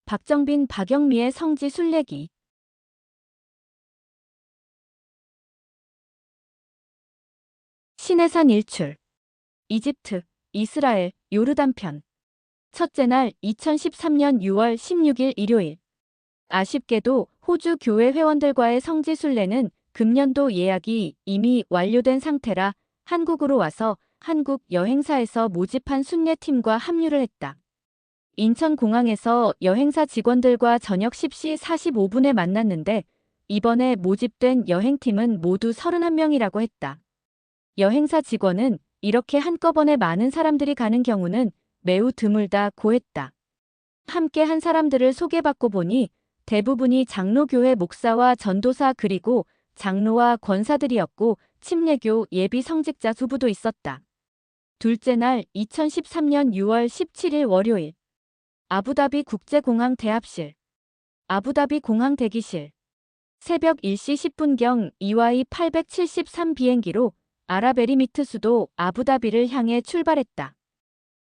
박정빈, 박영미의 성지 순례기. 시내산 일출. 이집트, 이스라엘, 요르단편. 첫째 날 2013년 6월 16일 일요일. 아쉽게도 호주 교회 회원들과의 성지 순례는 금년도 예약이 이미 완료된 상태라 한국으로 와서 한국 여행사에서 모집한 순례팀과 합류를 했다. 인천공항에서 여행사 직원들과 저녁 10시 45분에 만났는데 이번에 모집된 여행팀은 모두 31명이라고 했다. 여행사 직원은 이렇게 한꺼번에 많은 사람들이 가는 경우는 매우 드물다고 했다. 함께 한 사람들을 소개받고 보니 대부분이 장로교회 목사와 전도사 그리고 장로와 권사들이었고 침례교 예비 성직자 두부도 있었다. 둘째 날 2013년 6월 17일 월요일. 아부다비 국제공항 대합실. 아부다비 공항 대기실. 새벽 1시 10분경 EY 873 비행기로 아랍에미리트 수도 아부다비를 향해 출발했다.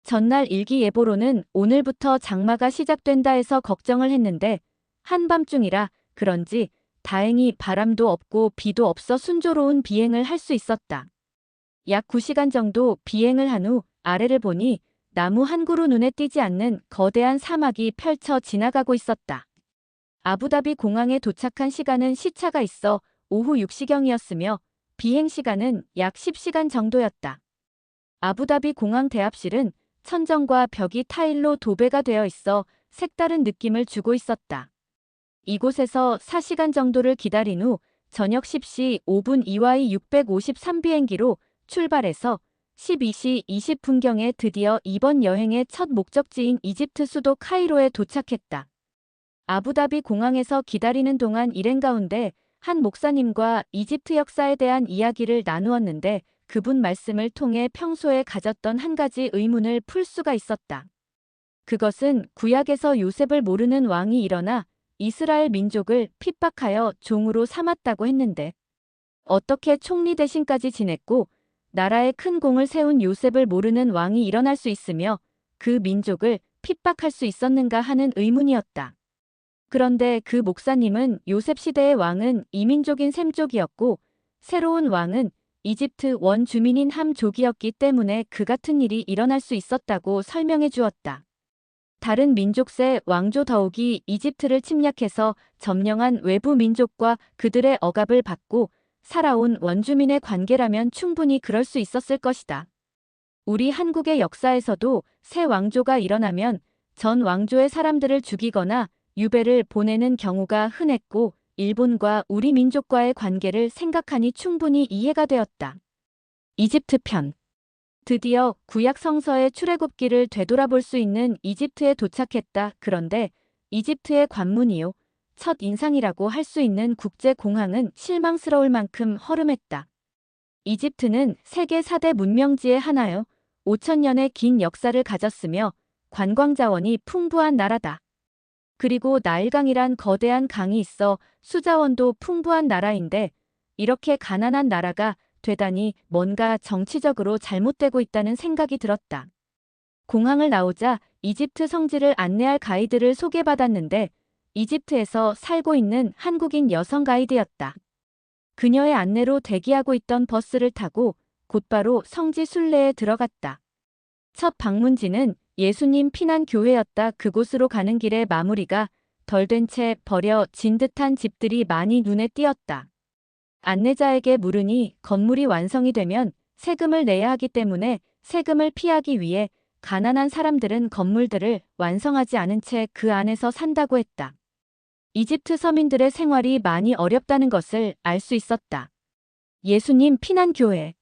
전날 일기예보로는 오늘부터 장마가 시작된다 해서 걱정을 했는데 한밤중이라 그런지 다행히 바람도 없고 비도 없어 순조로운 비행을 할 수 있었다. 약 9시간 정도 비행을 한 후 아래를 보니 나무 한 그루 눈에 띄지 않는 거대한 사막이 펼쳐 지나가고 있었다. 아부다비 공항에 도착한 시간은 시차가 있어 오후 6시경이었으며 비행 시간은 약 10시간 정도였다. 아부다비 공항 대합실은 천정과 벽이 타일로 도배가 되어 있어 색다른 느낌을 주고 있었다. 이곳에서 4시간 정도를 기다린 후 저녁 10시 5분 EY 653 비행기로 출발해서 12시 20분경에 드디어 이번 여행의 첫 목적지인 이집트 수도 카이로에 도착했다. 아부다비 공항에서 기다리는 동안 일행 가운데 한 목사님과 이집트 역사에 대한 이야기를 나누었는데 그분 말씀을 통해 평소에 가졌던 한 가지 의문을 풀 수가 있었다. 그것은 구약에서 요셉을 모르는 왕이 일어나 이스라엘 민족을 핍박하여 종으로 삼았다고 했는데 어떻게 총리 대신까지 지냈고 나라에 큰 공을 세운 요셉을 모르는 왕이 일어날 수 있으며 그 민족을 핍박할 수 있었는가 하는 의문이었다. 그런데 그 목사님은 요셉 시대의 왕은 이민족인 셈족이었고 새로운 왕은 이집트 원주민인 함족이었기 때문에 그 같은 일이 일어날 수 있었다고 설명해 주었다. 다른 민족세 왕조 더욱이 이집트를 침략해서 점령한 외부 민족과 그들의 억압을 받고 살아온 원주민의 관계라면 충분히 그럴 수 있었을 것이다. 우리 한국의 역사에서도 새 왕조가 일어나면 전 왕조의 사람들을 죽이거나 유배를 보내는 경우가 흔했고 일본과 우리 민족과의 관계를 생각하니 충분히 이해가 되었다. 이집트 편. 드디어 구약 성서의 출애굽기를 되돌아볼 수 있는 이집트에 도착했다. 그런데 이집트의 관문이요. 첫 인상이라고 할 수 있는 국제공항은 실망스러울 만큼 허름했다. 이집트는 세계 4대 문명지의 하나요. 5,000년의 긴 역사를 가졌으며 관광자원이 풍부한 나라다. 그리고 나일강이란 거대한 강이 있어 수자원도 풍부한 나라인데 이렇게 가난한 나라가 되다니 뭔가 정치적으로 잘못되고 있다는 생각이 들었다. 공항을 나오자 이집트 성지를 안내할 가이드를 소개받았는데 이집트에서 살고 있는 한국인 여성 가이드였다. 그녀의 안내로 대기하고 있던 버스를 타고 곧바로 성지 순례에 들어갔다. 첫 방문지는 예수님 피난교회였다. 그곳으로 가는 길에 마무리가 덜 된 채 버려진 듯한 집들이 많이 눈에 띄었다. 안내자에게 물으니 건물이 완성이 되면 세금을 내야 하기 때문에 세금을 피하기 위해 가난한 사람들은 건물들을 완성하지 않은 채 그 안에서 산다고 했다. 이집트 서민들의 생활이 많이 어렵다는 것을 알 수 있었다. 예수님 피난교회.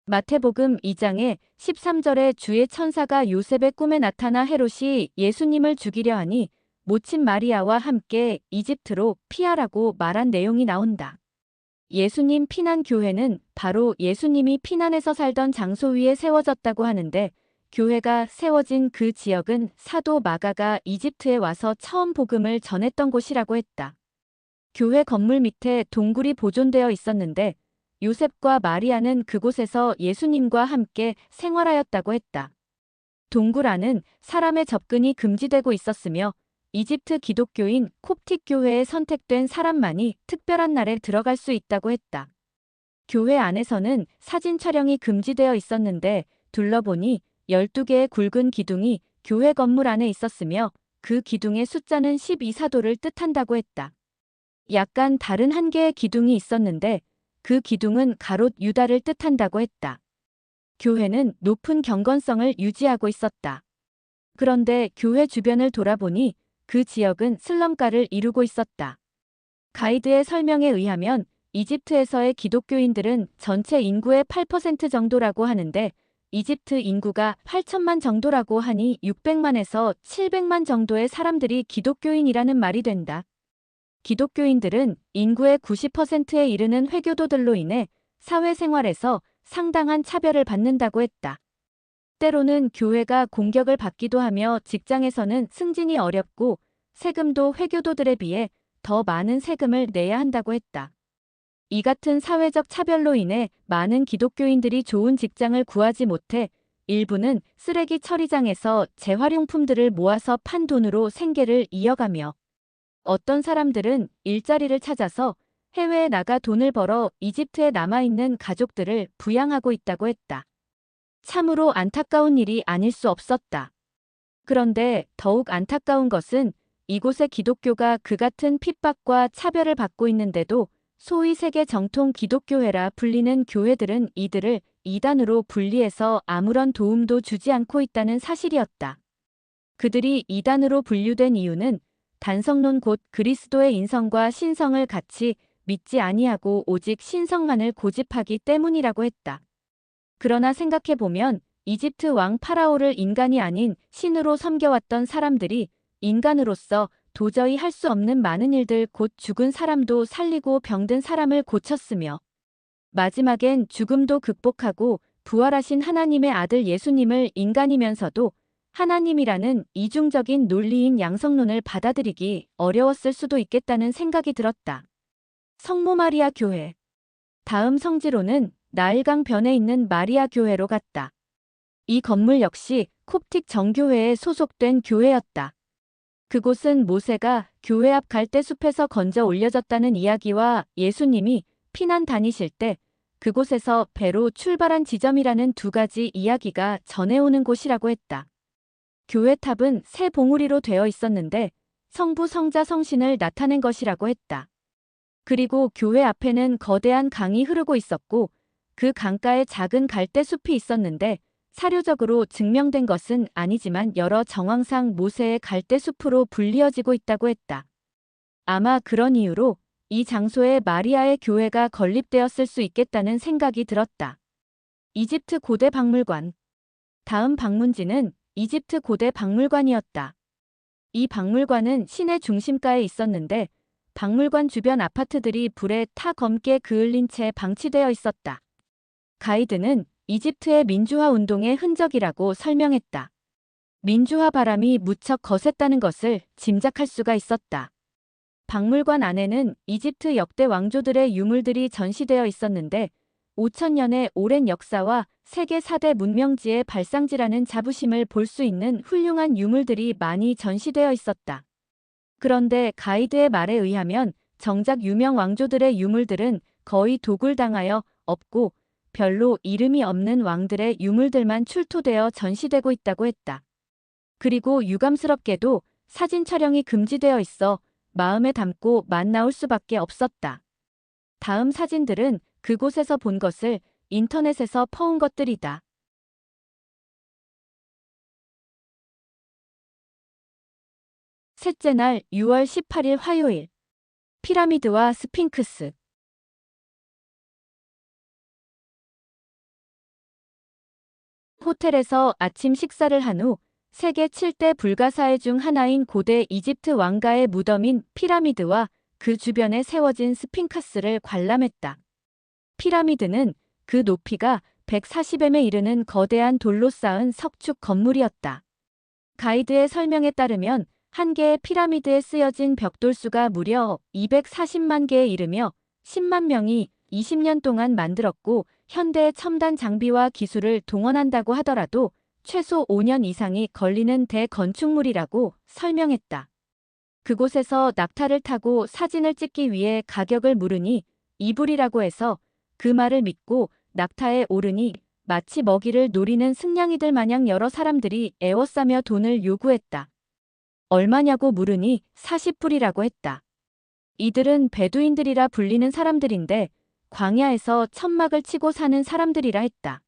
마태복음 2장에 13절에 주의 천사가 요셉의 꿈에 나타나 헤롯이 예수님을 죽이려 하니 모친 마리아와 함께 이집트로 피하라고 말한 내용이 나온다. 예수님 피난교회는 바로 예수님이 피난해서 살던 장소 위에 세워졌다고 하는데 교회가 세워진 그 지역은 사도 마가가 이집트에 와서 처음 복음을 전했던 곳이라고 했다. 교회 건물 밑에 동굴이 보존되어 있었는데 요셉과 마리아는 그곳에서 예수님과 함께 생활하였다고 했다. 동굴 안은 사람의 접근이 금지되고 있었으며 이집트 기독교인 콥틱 교회에 선택된 사람만이 특별한 날에 들어갈 수 있다고 했다. 교회 안에서는 사진 촬영이 금지되어 있었는데 둘러보니 12개의 굵은 기둥이 교회 건물 안에 있었으며 그 기둥의 숫자는 12사도를 뜻한다고 했다. 약간 다른 한 개의 기둥이 있었는데 그 기둥은 가롯 유다를 뜻한다고 했다. 교회는 높은 경건성을 유지하고 있었다. 그런데 교회 주변을 돌아보니 그 지역은 슬럼가를 이루고 있었다. 가이드의 설명에 의하면 이집트에서의 기독교인들은 전체 인구의 8% 정도라고 하는데 이집트 인구가 8천만 정도라고 하니 600만에서 700만 정도의 사람들이 기독교인이라는 말이 된다. 기독교인들은 인구의 90%에 이르는 회교도들로 인해 사회생활에서 상당한 차별을 받는다고 했다. 때로는 교회가 공격을 받기도 하며 직장에서는 승진이 어렵고 세금도 회교도들에 비해 더 많은 세금을 내야 한다고 했다. 이 같은 사회적 차별로 인해 많은 기독교인들이 좋은 직장을 구하지 못해 일부는 쓰레기 처리장에서 재활용품들을 모아서 판 돈으로 생계를 이어가며 어떤 사람들은 일자리를 찾아서 해외에 나가 돈을 벌어 이집트에 남아있는 가족들을 부양하고 있다고 했다. 참으로 안타까운 일이 아닐 수 없었다. 그런데 더욱 안타까운 것은 이곳의 기독교가 그 같은 핍박과 차별을 받고 있는데도 소위 세계 정통 기독교회라 불리는 교회들은 이들을 이단으로 분리해서 아무런 도움도 주지 않고 있다는 사실이었다. 그들이 이단으로 분류된 이유는 단성론 곧 그리스도의 인성과 신성을 같이 믿지 아니하고 오직 신성만을 고집하기 때문이라고 했다. 그러나 생각해보면 이집트 왕 파라오를 인간이 아닌 신으로 섬겨왔던 사람들이 인간으로서 도저히 할 수 없는 많은 일들 곧 죽은 사람도 살리고 병든 사람을 고쳤으며 마지막엔 죽음도 극복하고 부활하신 하나님의 아들 예수님을 인간이면서도 하나님이라는 이중적인 논리인 양성론을 받아들이기 어려웠을 수도 있겠다는 생각이 들었다. 성모 마리아 교회. 다음 성지로는 나일강 변에 있는 마리아 교회로 갔다. 이 건물 역시 콥틱 정교회에 소속된 교회였다. 그곳은 모세가 교회 앞 갈대숲에서 건져 올려졌다는 이야기와 예수님이 피난 다니실 때 그곳에서 배로 출발한 지점이라는 두 가지 이야기가 전해오는 곳이라고 했다. 교회 탑은 새 봉우리로 되어 있었는데 성부 성자 성신을 나타낸 것이라고 했다. 그리고 교회 앞에는 거대한 강이 흐르고 있었고 그 강가에 작은 갈대숲이 있었는데 사료적으로 증명된 것은 아니지만 여러 정황상 모세의 갈대숲으로 불리어지고 있다고 했다. 아마 그런 이유로 이 장소에 마리아의 교회가 건립되었을 수 있겠다는 생각이 들었다. 이집트 고대 박물관. 다음 방문지는 이집트 고대 박물관이었다. 이 박물관은 시내 중심가에 있었는데 박물관 주변 아파트들이 불에 타 검게 그을린 채 방치되어 있었다. 가이드는 이집트의 민주화 운동의 흔적이라고 설명했다. 민주화 바람이 무척 거셌다는 것을 짐작할 수가 있었다. 박물관 안에는 이집트 역대 왕조들의 유물들이 전시되어 있었는데 5천년의 오랜 역사와 세계 4대 문명지의 발상지라는 자부심을 볼 수 있는 훌륭한 유물들이 많이 전시되어 있었다. 그런데 가이드의 말에 의하면 정작 유명 왕조들의 유물들은 거의 도굴당하여 없고 별로 이름이 없는 왕들의 유물들만 출토되어 전시되고 있다고 했다. 그리고 유감스럽게도 사진 촬영이 금지되어 있어 마음에 담고 맛나올 수밖에 없었다. 다음 사진들은 그곳에서 본 것을 인터넷에서 퍼온 것들이다. 셋째 날 6월 18일 화요일. 피라미드와 스핑크스. 호텔에서 아침 식사를 한 후 세계 7대 불가사의 중 하나인 고대 이집트 왕가의 무덤인 피라미드와 그 주변에 세워진 스핑크스를 관람했다. 피라미드는 그 높이가 140m에 이르는 거대한 돌로 쌓은 석축 건물이었다. 가이드의 설명에 따르면 한 개의 피라미드에 쓰여진 벽돌수가 무려 240만 개에 이르며 10만 명이 20년 동안 만들었고 현대의 첨단 장비와 기술을 동원한다고 하더라도 최소 5년 이상이 걸리는 대건축물이라고 설명했다. 그곳에서 낙타를 타고 사진을 찍기 위해 가격을 물으니 이불이라고 해서 그 말을 믿고 낙타에 오르니 마치 먹이를 노리는 승냥이들 마냥 여러 사람들이 애워싸며 돈을 요구했다. 얼마냐고 물으니 40불이라고 했다. 이들은 베두인들이라 불리는 사람들인데 광야에서 천막을 치고 사는 사람들이라 했다.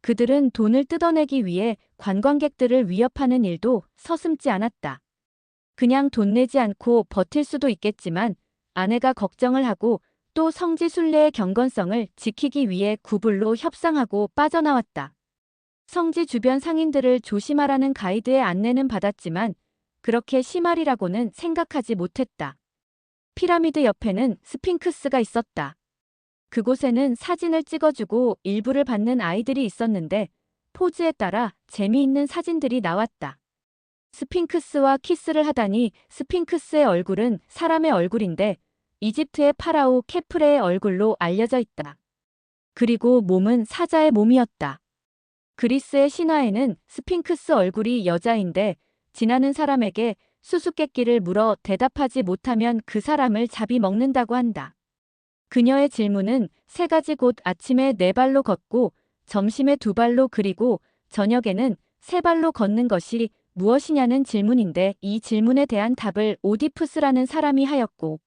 그들은 돈을 뜯어내기 위해 관광객들을 위협하는 일도 서슴지 않았다. 그냥 돈 내지 않고 버틸 수도 있겠지만 아내가 걱정을 하고 또 성지 순례의 경건성을 지키기 위해 구불로 협상하고 빠져나왔다. 성지 주변 상인들을 조심하라는 가이드의 안내는 받았지만 그렇게 심하리라고는 생각하지 못했다. 피라미드 옆에는 스핑크스가 있었다. 그곳에는 사진을 찍어주고 일부를 받는 아이들이 있었는데 포즈에 따라 재미있는 사진들이 나왔다. 스핑크스와 키스를 하다니 스핑크스의 얼굴은 사람의 얼굴인데 이집트의 파라오 케프레의 얼굴로 알려져 있다. 그리고 몸은 사자의 몸이었다. 그리스의 신화에는 스핑크스 얼굴이 여자인데 지나는 사람에게 수수께끼를 물어 대답하지 못하면 그 사람을 잡아먹는다고 한다. 그녀의 질문은 3가지 곧 아침에 4발로 걷고 점심에 2발로 그리고 저녁에는 3발로 걷는 것이 무엇이냐는 질문인데 이 질문에 대한 답을 오디푸스라는 사람이 하였고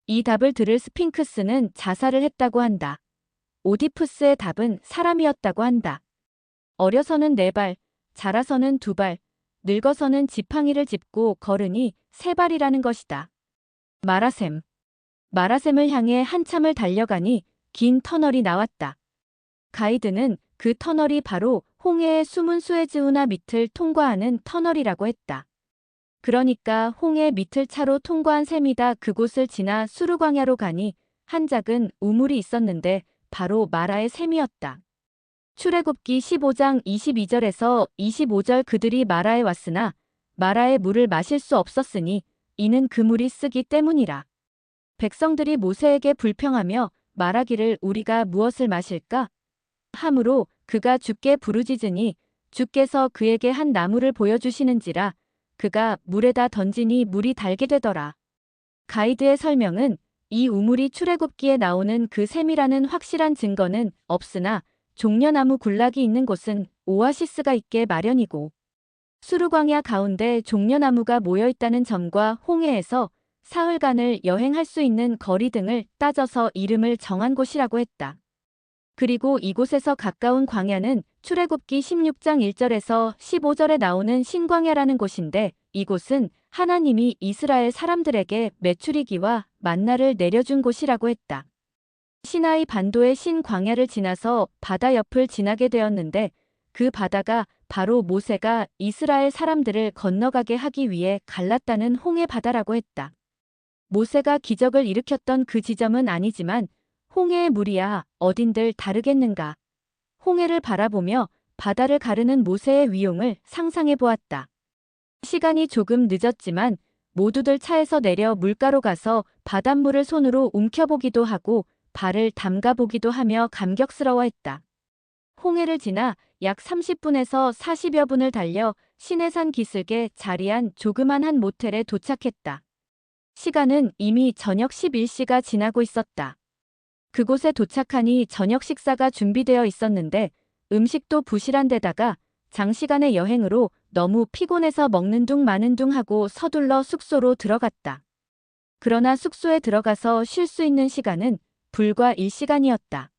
이 답을 들을 스핑크스는 자살을 했다고 한다. 오디푸스의 답은 사람이었다고 한다. 어려서는 4발, 자라서는 2발, 늙어서는 지팡이를 짚고 걸으니 3발이라는 것이다. 마라샘. 마라샘을 향해 한참을 달려가니 긴 터널이 나왔다. 가이드는 그 터널이 바로 홍해의 숨은 수에즈운하 밑을 통과하는 터널이라고 했다. 그러니까 홍해 밑을 차로 통과한 셈이다. 그곳을 지나 수르광야로 가니 한 작은 우물이 있었는데 바로 마라의 샘이었다. 출애굽기 15장 22절에서 25절 그들이 마라에 왔으나 마라의 물을 마실 수 없었으니 이는 그 물이 쓰기 때문이라. 백성들이 모세에게 불평하며 말하기를 우리가 무엇을 마실까? 하므로 그가 주께 부르짖으니 주께서 그에게 한 나무를 보여주시는지라 그가 물에다 던지니 물이 달게 되더라. 가이드의 설명은 이 우물이 출애굽기에 나오는 그 샘이라는 확실한 증거는 없으나 종려나무 군락이 있는 곳은 오아시스가 있게 마련이고 수르광야 가운데 종려나무가 모여있다는 점과 홍해에서 사흘간을 여행할 수 있는 거리 등을 따져서 이름을 정한 곳이라고 했다. 그리고 이곳에서 가까운 광야는 출애굽기 16장 1절에서 15절에 나오는 신광야라는 곳인데 이곳은 하나님이 이스라엘 사람들에게 메추리기와 만나를 내려준 곳이라고 했다. 시나이 반도의 신광야를 지나서 바다 옆을 지나게 되었는데 그 바다가 바로 모세가 이스라엘 사람들을 건너가게 하기 위해 갈랐다는 홍해 바다라고 했다. 모세가 기적을 일으켰던 그 지점은 아니지만 홍해의 물이야 어딘들 다르겠는가. 홍해를 바라보며 바다를 가르는 모세의 위용을 상상해 보았다. 시간이 조금 늦었지만 모두들 차에서 내려 물가로 가서 바닷물을 손으로 움켜보기도 하고 발을 담가보기도 하며 감격스러워했다. 홍해를 지나 약 30분에서 40여 분을 달려 시내산 기슭에 자리한 조그만 한 모텔에 도착했다. 시간은 이미 저녁 11시가 지나고 있었다. 그곳에 도착하니 저녁 식사가 준비되어 있었는데 음식도 부실한 데다가 장시간의 여행으로 너무 피곤해서 먹는 둥 마는 둥 하고 서둘러 숙소로 들어갔다. 그러나 숙소에 들어가서 쉴 수 있는 시간은 불과 1시간이었다.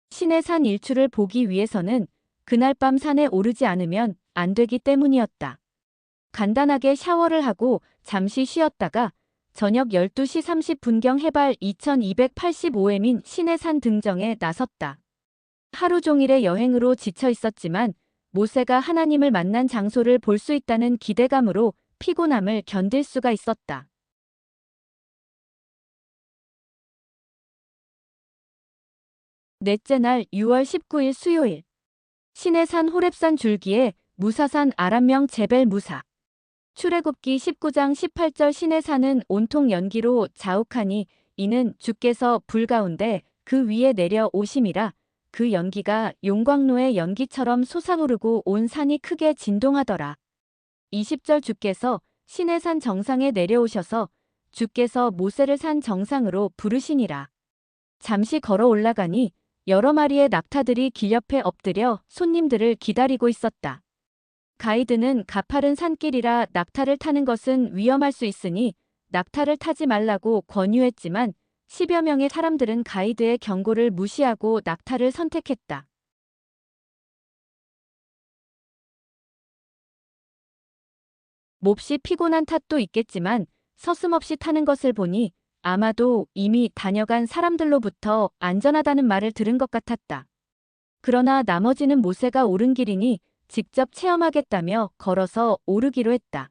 시내산 일출을 보기 위해서는 그날 밤 산에 오르지 않으면 안 되기 때문이었다. 간단하게 샤워를 하고 잠시 쉬었다가 저녁 12시 30분경 해발 2285m인 시내산 등정에 나섰다. 하루 종일의 여행으로 지쳐 있었지만 모세가 하나님을 만난 장소를 볼 수 있다는 기대감으로 피곤함을 견딜 수가 있었다. 넷째 날 6월 19일 수요일. 시내산 호렙산 줄기에 무사산 아람명 제벨 무사. 출애굽기 19장 18절 신의 산은 온통 연기로 자욱하니 이는 주께서 불 가운데 그 위에 내려 오심이라. 그 연기가 용광로의 연기처럼 솟아오르고 온 산이 크게 진동하더라. 20절 주께서 신의 산 정상에 내려오셔서 주께서 모세를 산 정상으로 부르시니라. 잠시 걸어 올라가니 여러 마리의 낙타들이 길 옆에 엎드려 손님들을 기다리고 있었다. 가이드는 가파른 산길이라 낙타를 타는 것은 위험할 수 있으니 낙타를 타지 말라고 권유했지만 10여 명의 사람들은 가이드의 경고를 무시하고 낙타를 선택했다. 몹시 피곤한 탓도 있겠지만 서슴없이 타는 것을 보니 아마도 이미 다녀간 사람들로부터 안전하다는 말을 들은 것 같았다. 그러나 나머지는 모세가 오른 길이니 직접 체험하겠다며 걸어서 오르기로 했다.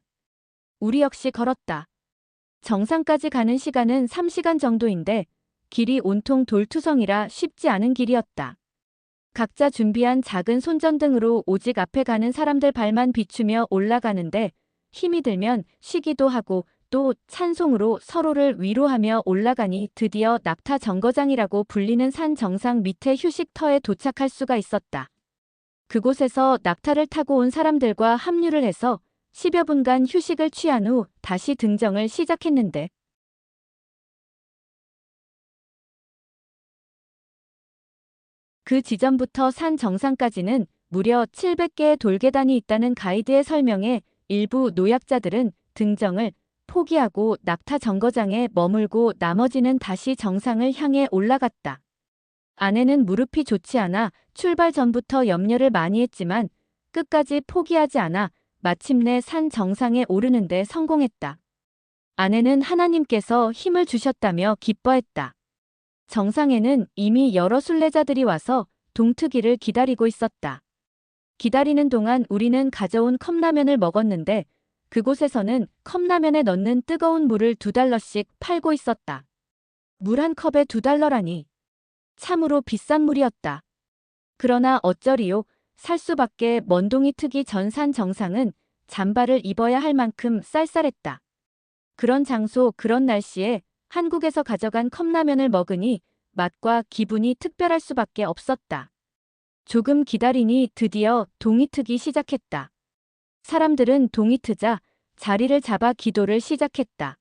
우리 역시 걸었다. 정상까지 가는 시간은 3시간 정도인데 길이 온통 돌투성이라 쉽지 않은 길이었다. 각자 준비한 작은 손전등으로 오직 앞에 가는 사람들 발만 비추며 올라가는데 힘이 들면 쉬기도 하고 또 찬송으로 서로를 위로하며 올라가니 드디어 낙타 정거장이라고 불리는 산 정상 밑에 휴식터에 도착할 수가 있었다. 그곳에서 낙타를 타고 온 사람들과 합류를 해서 10여 분간 휴식을 취한 후 다시 등정을 시작했는데 그 지점부터 산 정상까지는 무려 700개의 돌계단이 있다는 가이드의 설명에 일부 노약자들은 등정을 포기하고 낙타 정거장에 머물고 나머지는 다시 정상을 향해 올라갔다. 아내는 무릎이 좋지 않아 출발 전부터 염려를 많이 했지만 끝까지 포기하지 않아 마침내 산 정상에 오르는데 성공했다. 아내는 하나님께서 힘을 주셨다며 기뻐했다. 정상에는 이미 여러 순례자들이 와서 동트기를 기다리고 있었다. 기다리는 동안 우리는 가져온 컵라면을 먹었는데 그곳에서는 컵라면에 넣는 뜨거운 물을 $2씩 팔고 있었다. 물 한 컵에 $2라니. 참으로 비싼 물이었다. 그러나 어쩌리요. 살 수밖에 먼동이 트기 전 산 정상은 잠바를 입어야 할 만큼 쌀쌀했다. 그런 장소 그런 날씨에 한국에서 가져간 컵라면을 먹으니 맛과 기분이 특별할 수밖에 없었다. 조금 기다리니 드디어 동이 트기 시작했다. 사람들은 동이 트자 자리를 잡아 기도를 시작했다.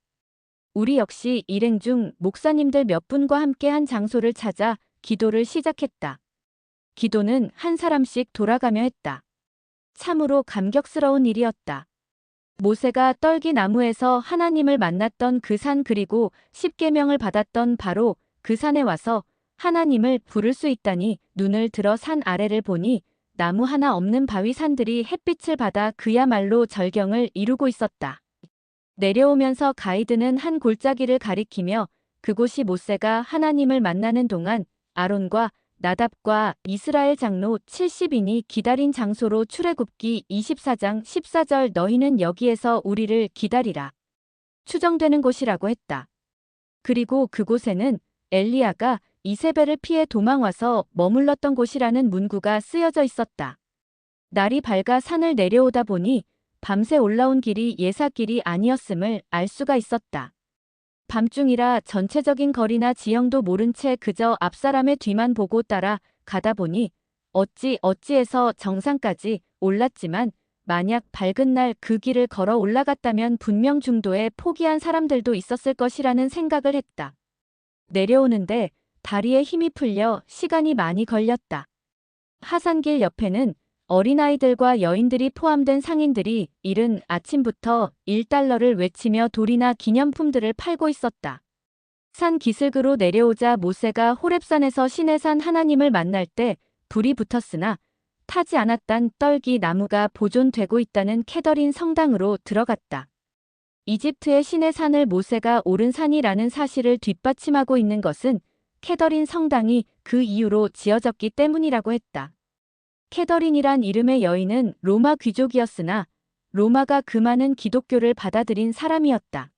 우리 역시 일행 중 목사님들 몇 분과 함께 한 장소를 찾아 기도를 시작했다. 기도는 한 사람씩 돌아가며 했다. 참으로 감격스러운 일이었다. 모세가 떨기 나무에서 하나님을 만났던 그 산 그리고 십계명을 받았던 바로 그 산에 와서 하나님을 부를 수 있다니 눈을 들어 산 아래를 보니 나무 하나 없는 바위 산들이 햇빛을 받아 그야말로 절경을 이루고 있었다. 내려오면서 가이드는 한 골짜기를 가리키며 그곳이 모세가 하나님을 만나는 동안 아론과 나답과 이스라엘 장로 70인이 기다린 장소로 출애굽기 24장 14절 너희는 여기에서 우리를 기다리라. 추정되는 곳이라고 했다. 그리고 그곳에는 엘리야가 이세벨을 피해 도망와서 머물렀던 곳이라는 문구가 쓰여져 있었다. 날이 밝아 산을 내려오다 보니 밤새 올라온 길이 예사길이 아니었음을 알 수가 있었다. 밤중이라 전체적인 거리나 지형도 모른 채 그저 앞사람의 뒤만 보고 따라 가다 보니 어찌해서 정상까지 올랐지만 만약 밝은 날 그 길을 걸어 올라갔다면 분명 중도에 포기한 사람들도 있었을 것이라는 생각을 했다. 내려오는데 다리에 힘이 풀려 시간이 많이 걸렸다. 하산길 옆에는 어린아이들과 여인들이 포함된 상인들이 이른 아침부터 $1를 외치며 돌이나 기념품들을 팔고 있었다. 산 기슭으로 내려오자 모세가 호렙산에서 신의 산 하나님을 만날 때 불이 붙었으나 타지 않았단 떨기 나무가 보존되고 있다는 캐더린 성당으로 들어갔다. 이집트의 신의 산을 모세가 오른 산이라는 사실을 뒷받침하고 있는 것은 캐더린 성당이 그 이유로 지어졌기 때문이라고 했다. 캐더린이란 이름의 여인은 로마 귀족이었으나 로마가 그 많은 기독교를 받아들인 사람이었다.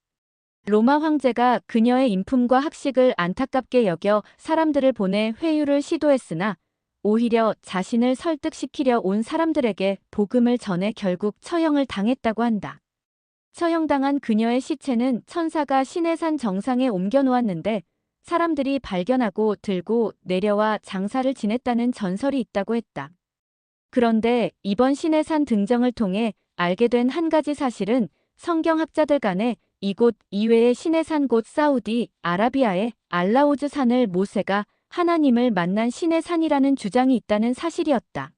로마 황제가 그녀의 인품과 학식을 안타깝게 여겨 사람들을 보내 회유를 시도했으나 오히려 자신을 설득시키려 온 사람들에게 복음을 전해 결국 처형을 당했다고 한다. 처형당한 그녀의 시체는 천사가 시내산 정상에 옮겨 놓았는데 사람들이 발견하고 들고 내려와 장사를 지냈다는 전설이 있다고 했다. 그런데 이번 시내산 등정을 통해 알게 된 한 가지 사실은 성경학자들 간에 이곳 이외의 시내산 곧 사우디 아라비아의 알라우즈 산을 모세가 하나님을 만난 시내산이라는 주장이 있다는 사실이었다.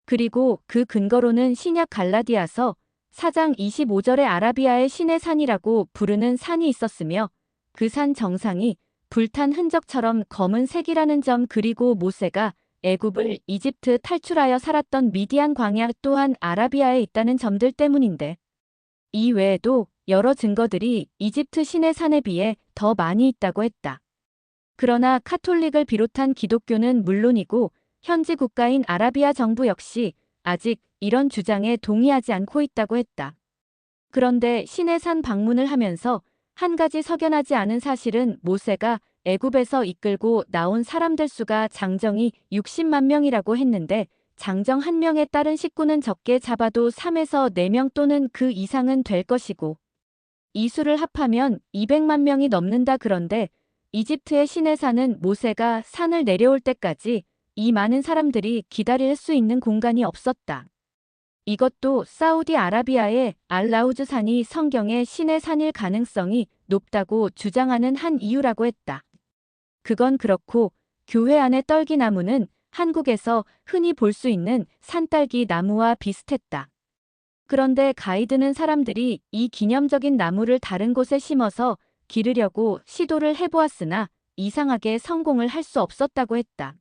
그리고 그 근거로는 신약 갈라디아서 4장 25절에 아라비아의 시내산이라고 부르는 산이 있었으며 그 산 정상이 불탄 흔적처럼 검은색이라는 점 그리고 모세가 애굽을 이집트 탈출하여 살았던 미디안 광야 또한 아라비아에 있다는 점들 때문인데 이 외에도 여러 증거들이 이집트 시내산에 비해 더 많이 있다고 했다. 그러나 카톨릭을 비롯한 기독교는 물론이고 현지 국가인 아라비아 정부 역시 아직 이런 주장에 동의하지 않고 있다고 했다. 그런데 시내산 방문을 하면서 한 가지 석연하지 않은 사실은 모세가 애굽에서 이끌고 나온 사람들 수가 장정이 60만 명이라고 했는데 장정 한 명에 따른 식구는 적게 잡아도 3에서 4명 또는 그 이상은 될 것이고 이 수를 합하면 200만 명이 넘는다. 그런데 이집트의 시내산은 모세가 산을 내려올 때까지 이 많은 사람들이 기다릴 수 있는 공간이 없었다. 이것도 사우디아라비아의 알라우즈 산이 성경의 신의 산일 가능성이 높다고 주장하는 한 이유라고 했다. 그건 그렇고 교회 안의 떨기나무는 한국에서 흔히 볼 수 있는 산딸기 나무와 비슷했다. 그런데 가이드는 사람들이 이 기념적인 나무를 다른 곳에 심어서 기르려고 시도를 해보았으나 이상하게 성공을 할 수 없었다고 했다.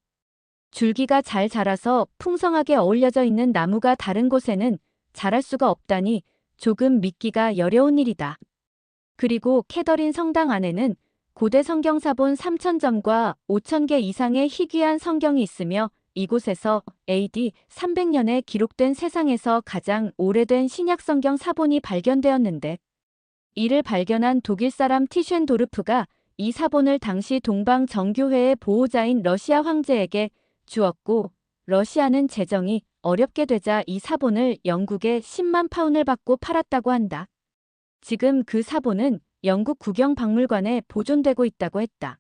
줄기가 잘 자라서 풍성하게 어울려져 있는 나무가 다른 곳에는 자랄 수가 없다니 조금 믿기가 어려운 일이다. 그리고 캐더린 성당 안에는 고대 성경사본 3,000점과 5,000개 이상의 희귀한 성경이 있으며 이곳에서 AD 300년에 기록된 세상에서 가장 오래된 신약 성경 사본이 발견되었는데 이를 발견한 독일 사람 티쉔도르프가 이 사본을 당시 동방 정교회의 보호자인 러시아 황제에게 주었고 러시아는 재정이 어렵게 되자 이 사본을 영국에 10만 파운을 받고 팔았다고 한다. 지금 그 사본은 영국 국영박물관에 보존되고 있다고 했다.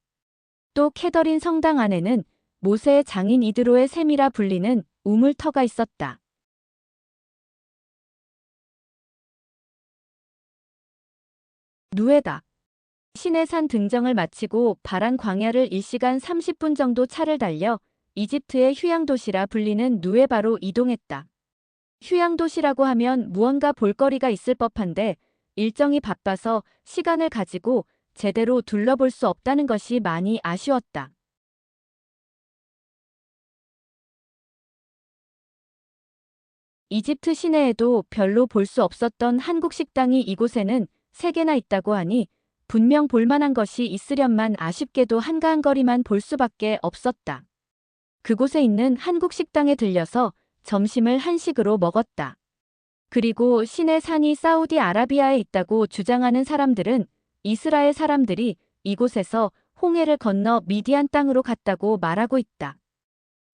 또 캐더린 성당 안에는 모세의 장인 이드로의 샘이라 불리는 우물터가 있었다. 누에다. 시내산 등정을 마치고 바란 광야를 1시간 30분 정도 차를 달려 이집트의 휴양도시라 불리는 누에바로 이동했다. 휴양도시라고 하면 무언가 볼거리가 있을 법한데 일정이 바빠서 시간을 가지고 제대로 둘러볼 수 없다는 것이 많이 아쉬웠다. 이집트 시내에도 별로 볼 수 없었던 한국 식당이 이곳에는 3개나 있다고 하니 분명 볼만한 것이 있으련만 아쉽게도 한가한 거리만 볼 수밖에 없었다. 그곳에 있는 한국 식당에 들려서 점심을 한식으로 먹었다. 그리고 시내 산이 사우디아라비아에 있다고 주장하는 사람들은 이스라엘 사람들이 이곳에서 홍해를 건너 미디안 땅으로 갔다고 말하고 있다.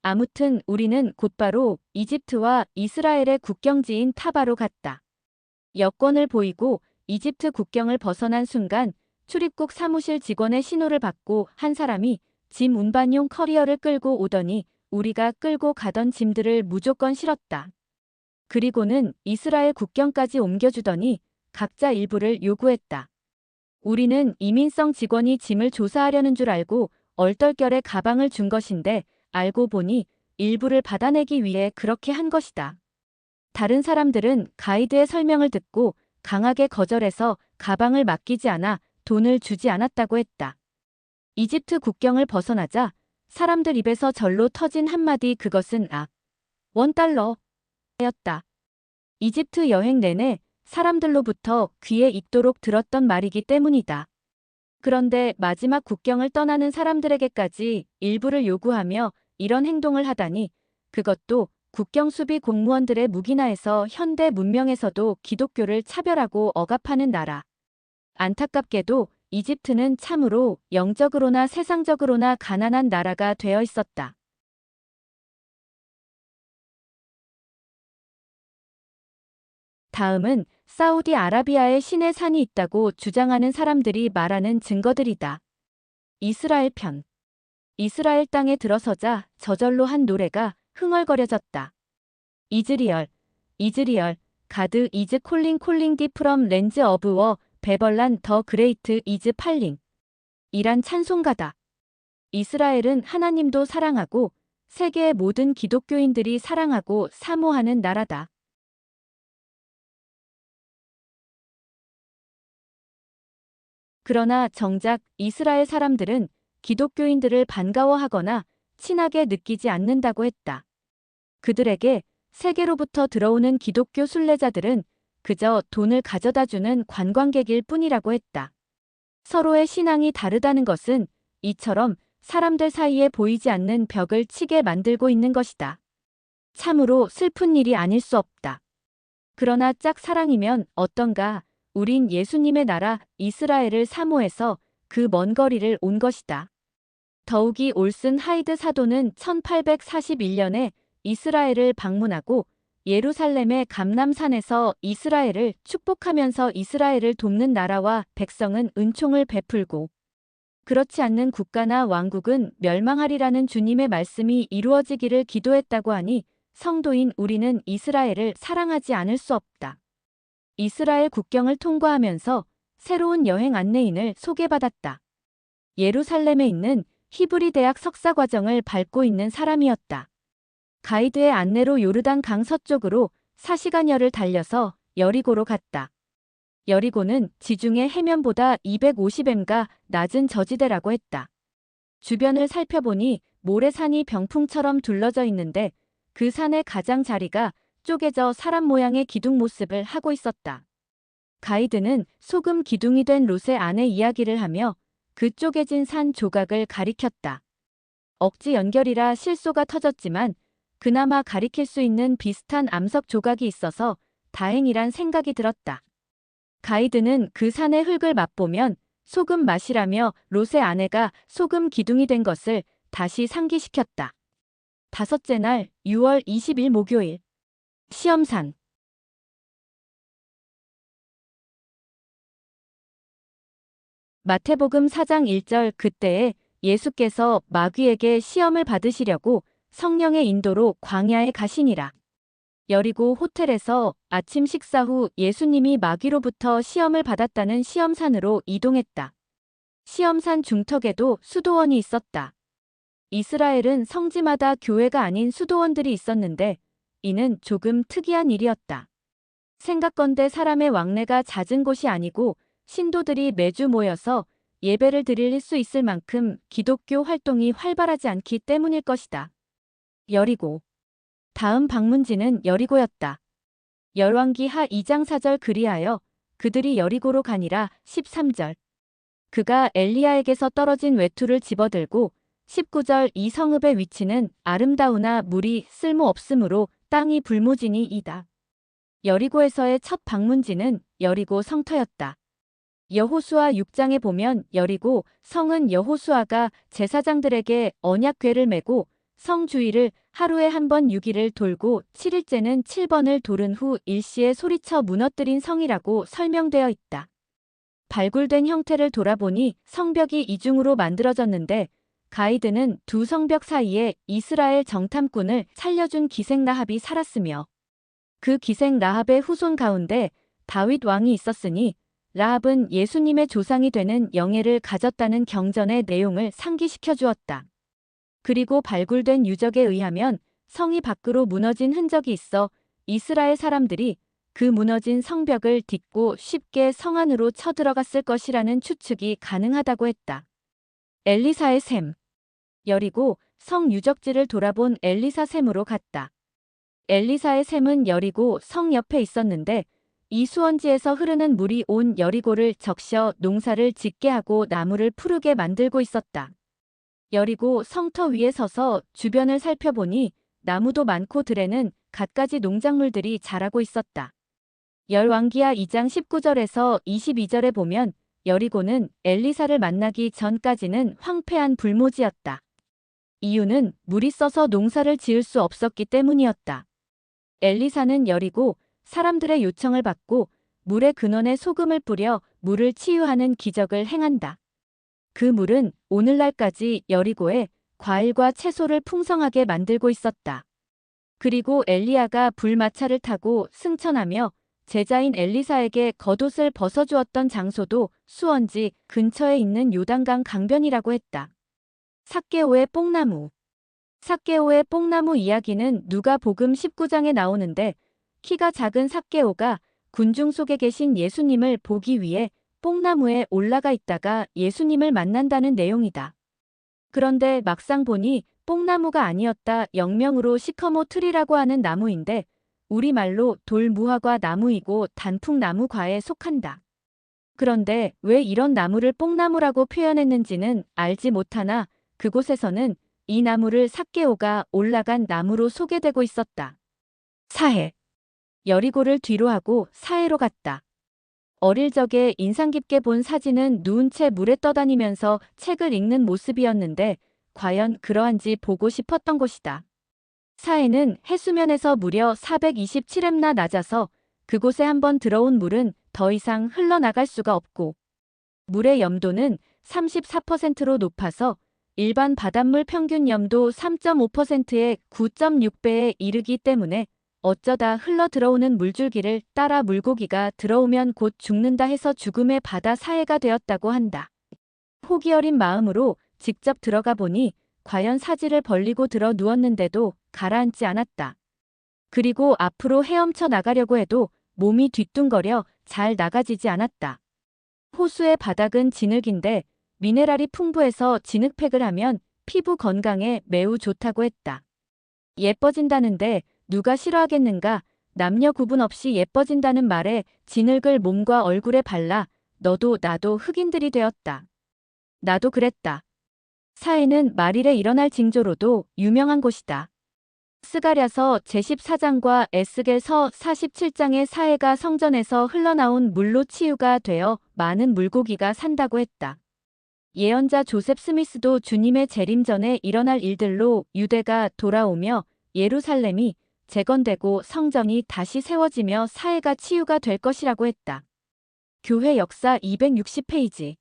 아무튼 우리는 곧바로 이집트와 이스라엘의 국경지인 타바로 갔다. 여권을 보이고 이집트 국경을 벗어난 순간 출입국 사무실 직원의 신호를 받고 한 사람이 짐 운반용 커리어를 끌고 오더니 우리가 끌고 가던 짐들을 무조건 실었다. 그리고는 이스라엘 국경까지 옮겨주더니 각자 일부를 요구했다. 우리는 이민성 직원이 짐을 조사하려는 줄 알고 얼떨결에 가방을 준 것인데 알고 보니 일부를 받아내기 위해 그렇게 한 것이다. 다른 사람들은 가이드의 설명을 듣고 강하게 거절해서 가방을 맡기지 않아 돈을 주지 않았다고 했다. 이집트 국경을 벗어나자 사람들 입에서 절로 터진 한마디 그것은 $1였다. 이집트 여행 내내 사람들로부터 귀에 익도록 들었던 말이기 때문이다. 그런데 마지막 국경을 떠나는 사람들에게까지 일부를 요구하며 이런 행동을 하다니 그것도 국경 수비 공무원들의 묵인하에서 현대 문명에서도 기독교를 차별하고 억압하는 나라. 안타깝게도 이집트는 참으로 영적으로나 세상적으로나 가난한 나라가 되어 있었다. 다음은 사우디아라비아에 신의 산이 있다고 주장하는 사람들이 말하는 증거들이다. 이스라엘 편. 이스라엘 땅에 들어서자 저절로 한 노래가 흥얼거려졌다. 이즈리얼, 이즈리얼, 가드 이즈 콜링 디 프롬 렌즈 어브 워, 베벌란 더 그레이트 이즈 팔링. 이란 찬송가다. 이스라엘은 하나님도 사랑하고 세계의 모든 기독교인들이 사랑하고 사모하는 나라다. 그러나 정작 이스라엘 사람들은 기독교인들을 반가워하거나 친하게 느끼지 않는다고 했다. 그들에게 세계로부터 들어오는 기독교 순례자들은 그저 돈을 가져다주는 관광객일 뿐이라고 했다. 서로의 신앙이 다르다는 것은 이처럼 사람들 사이에 보이지 않는 벽을 치게 만들고 있는 것이다. 참으로 슬픈 일이 아닐 수 없다. 그러나 짝사랑이면 어떤가? 우린 예수님의 나라 이스라엘을 사모해서 그 먼 거리를 온 것이다. 더욱이 올슨 하이드 사도는 1841년에 이스라엘을 방문하고 예루살렘의 감람산에서 이스라엘을 축복하면서 이스라엘을 돕는 나라와 백성은 은총을 베풀고 그렇지 않는 국가나 왕국은 멸망하리라는 주님의 말씀이 이루어지기를 기도했다고 하니 성도인 우리는 이스라엘을 사랑하지 않을 수 없다. 이스라엘 국경을 통과하면서 새로운 여행 안내인을 소개받았다. 예루살렘에 있는 히브리 대학 석사 과정을 밟고 있는 사람이었다. 가이드의 안내로 요르단 강 서쪽으로 4시간여를 달려서 여리고로 갔다. 여리고는 지중해 해면보다 250m가 낮은 저지대라고 했다. 주변을 살펴보니 모래산이 병풍처럼 둘러져 있는데 그 산의 가장자리가 쪼개져 사람 모양의 기둥 모습을 하고 있었다. 가이드는 소금 기둥이 된 롯의 아내 이야기를 하며 그 쪼개진 산 조각을 가리켰다. 억지 연결이라 실소가 터졌지만 그나마 가리킬 수 있는 비슷한 암석 조각이 있어서 다행이란 생각이 들었다. 가이드는 그 산의 흙을 맛보면 소금 맛이라며 롯의 아내가 소금 기둥이 된 것을 다시 상기시켰다. 다섯째 날 6월 20일 목요일. 시험산. 마태복음 4장 1절. 그때에 예수께서 마귀에게 시험을 받으시려고 성령의 인도로 광야에 가시니라. 여리고 호텔에서 아침 식사 후 예수님이 마귀로부터 시험을 받았다는 시험산으로 이동했다. 시험산 중턱에도 수도원이 있었다. 이스라엘은 성지마다 교회가 아닌 수도원들이 있었는데 이는 조금 특이한 일이었다. 생각건대 사람의 왕래가 잦은 곳이 아니고 신도들이 매주 모여서 예배를 드릴 수 있을 만큼 기독교 활동이 활발하지 않기 때문일 것이다. 여리고. 다음 방문지는 여리고였다. 열왕기하 2장 4절. 그리하여 그들이 여리고로 가니라. 13절. 그가 엘리야에게서 떨어진 외투를 집어들고 19절. 이 성읍의 위치는 아름다우나 물이 쓸모없으므로 땅이 불모지니이다. 여리고에서의 첫 방문지는 여리고 성터였다. 여호수아 6장에 보면 여리고 성은 여호수아가 제사장들에게 언약궤를 메고 성 주위를 하루에 한 번 6일을 돌고 7일째는 7번을 돌은 후 일시에 소리쳐 무너뜨린 성이라고 설명되어 있다. 발굴된 형태를 돌아보니 성벽이 이중으로 만들어졌는데 가이드는 두 성벽 사이에 이스라엘 정탐꾼을 살려준 기생 라합이 살았으며 그 기생 라합의 후손 가운데 다윗 왕이 있었으니 라합은 예수님의 조상이 되는 영예를 가졌다는 경전의 내용을 상기시켜 주었다. 그리고 발굴된 유적에 의하면 성이 밖으로 무너진 흔적이 있어 이스라엘 사람들이 그 무너진 성벽을 딛고 쉽게 성 안으로 쳐들어갔을 것이라는 추측이 가능하다고 했다. 엘리사의 샘. 여리고 성 유적지를 돌아본 엘리사 샘으로 갔다. 엘리사의 샘은 여리고 성 옆에 있었는데 이 수원지에서 흐르는 물이 온 여리고를 적셔 농사를 짓게 하고 나무를 푸르게 만들고 있었다. 여리고 성터 위에 서서 주변을 살펴보니 나무도 많고 들에는 갖가지 농작물들이 자라고 있었다. 열왕기하 2장 19절에서 22절에 보면 여리고는 엘리사를 만나기 전까지는 황폐한 불모지였다. 이유는 물이 써서 농사를 지을 수 없었기 때문이었다. 엘리사는 여리고 사람들의 요청을 받고 물의 근원에 소금을 뿌려 물을 치유하는 기적을 행한다. 그 물은 오늘날까지 여리고에 과일과 채소를 풍성하게 만들고 있었다. 그리고 엘리야가 불마차를 타고 승천하며 제자인 엘리사에게 겉옷을 벗어주었던 장소도 수원지 근처에 있는 요단강 강변이라고 했다. 삭개오의 뽕나무. 삭개오의 뽕나무 이야기는 누가복음 19장에 나오는데 키가 작은 삭개오가 군중 속에 계신 예수님을 보기 위해 뽕나무에 올라가 있다가 예수님을 만난다는 내용이다. 그런데 막상 보니 뽕나무가 아니었다. 영명으로 시커모 트리라고 하는 나무인데 우리말로 돌무화과 나무이고 단풍나무과에 속한다. 그런데 왜 이런 나무를 뽕나무라고 표현했는지는 알지 못하나 그곳에서는 이 나무를 삭개오가 올라간 나무로 소개되고 있었다. 사해. 여리고를 뒤로하고 사해로 갔다. 어릴 적에 인상 깊게 본 사진은 누운 채 물에 떠다니면서 책을 읽는 모습이었는데 과연 그러한지 보고 싶었던 곳이다. 사해는 해수면에서 무려 427엠나 낮아서 그곳에 한번 들어온 물은 더 이상 흘러나갈 수가 없고 물의 염도는 34%로 높아서 일반 바닷물 평균 염도 3.5%의 9.6배에 이르기 때문에 어쩌다 흘러 들어오는 물줄기를 따라 물고기가 들어오면 곧 죽는다 해서 죽음의 바다 사해가 되었다고 한다. 호기 어린 마음으로 직접 들어가 보니 과연 사지를 벌리고 들어 누웠는데도 가라앉지 않았다. 그리고 앞으로 헤엄쳐 나가려고 해도 몸이 뒤뚱거려 잘 나가지지 않았다. 호수의 바닥은 진흙인데 미네랄이 풍부해서 진흙팩을 하면 피부 건강에 매우 좋다고 했다. 예뻐진다는데 누가 싫어하겠는가? 남녀 구분 없이 예뻐진다는 말에 진흙을 몸과 얼굴에 발라 너도 나도 흑인들이 되었다. 나도 그랬다. 사해는 말일에 일어날 징조로도 유명한 곳이다. 스가랴서 제14장과 에스겔서 47장의 사해가 성전에서 흘러나온 물로 치유가 되어 많은 물고기가 산다고 했다. 예언자 조셉 스미스도 주님의 재림 전에 일어날 일들로 유대가 돌아오며 예루살렘이 재건되고 성전이 다시 세워지며 사해가 치유가 될 것이라고 했다. 교회 역사 260페이지.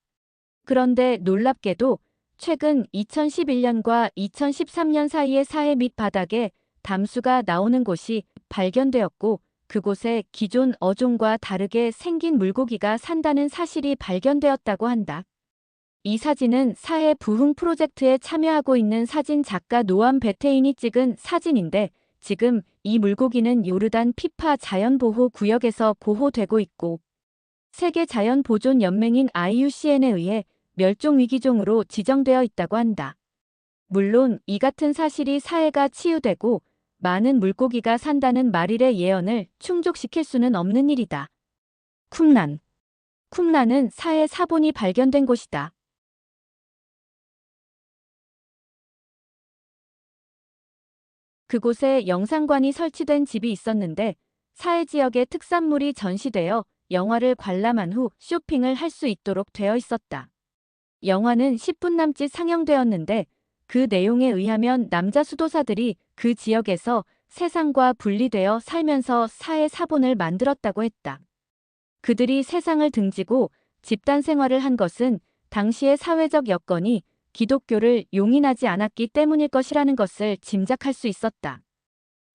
그런데 놀랍게도 최근 2011년과 2013년 사이에 사해 밑바닥에 담수가 나오는 곳이 발견되었고 그곳에 기존 어종과 다르게 생긴 물고기가 산다는 사실이 발견되었다고 한다. 이 사진은 사해 부흥 프로젝트에 참여하고 있는 사진 작가 노암 베테인이 찍은 사진인데 지금 이 물고기는 요르단 피파 자연보호 구역에서 보호되고 있고 세계자연보존연맹인 IUCN에 의해 멸종위기종으로 지정되어 있다고 한다. 물론 이 같은 사실이 사해가 치유되고 많은 물고기가 산다는 말일의 예언을 충족시킬 수는 없는 일이다. 쿰란. 쿰란은 사해 사본이 발견된 곳이다. 그곳에 영상관이 설치된 집이 있었는데 사해 지역의 특산물이 전시되어 영화를 관람한 후 쇼핑을 할 수 있도록 되어 있었다. 영화는 10분 남짓 상영되었는데 그 내용에 의하면 남자 수도사들이 그 지역에서 세상과 분리되어 살면서 사해 사본을 만들었다고 했다. 그들이 세상을 등지고 집단 생활을 한 것은 당시의 사회적 여건이 기독교를 용인하지 않았기 때문일 것이라는 것을 짐작할 수 있었다.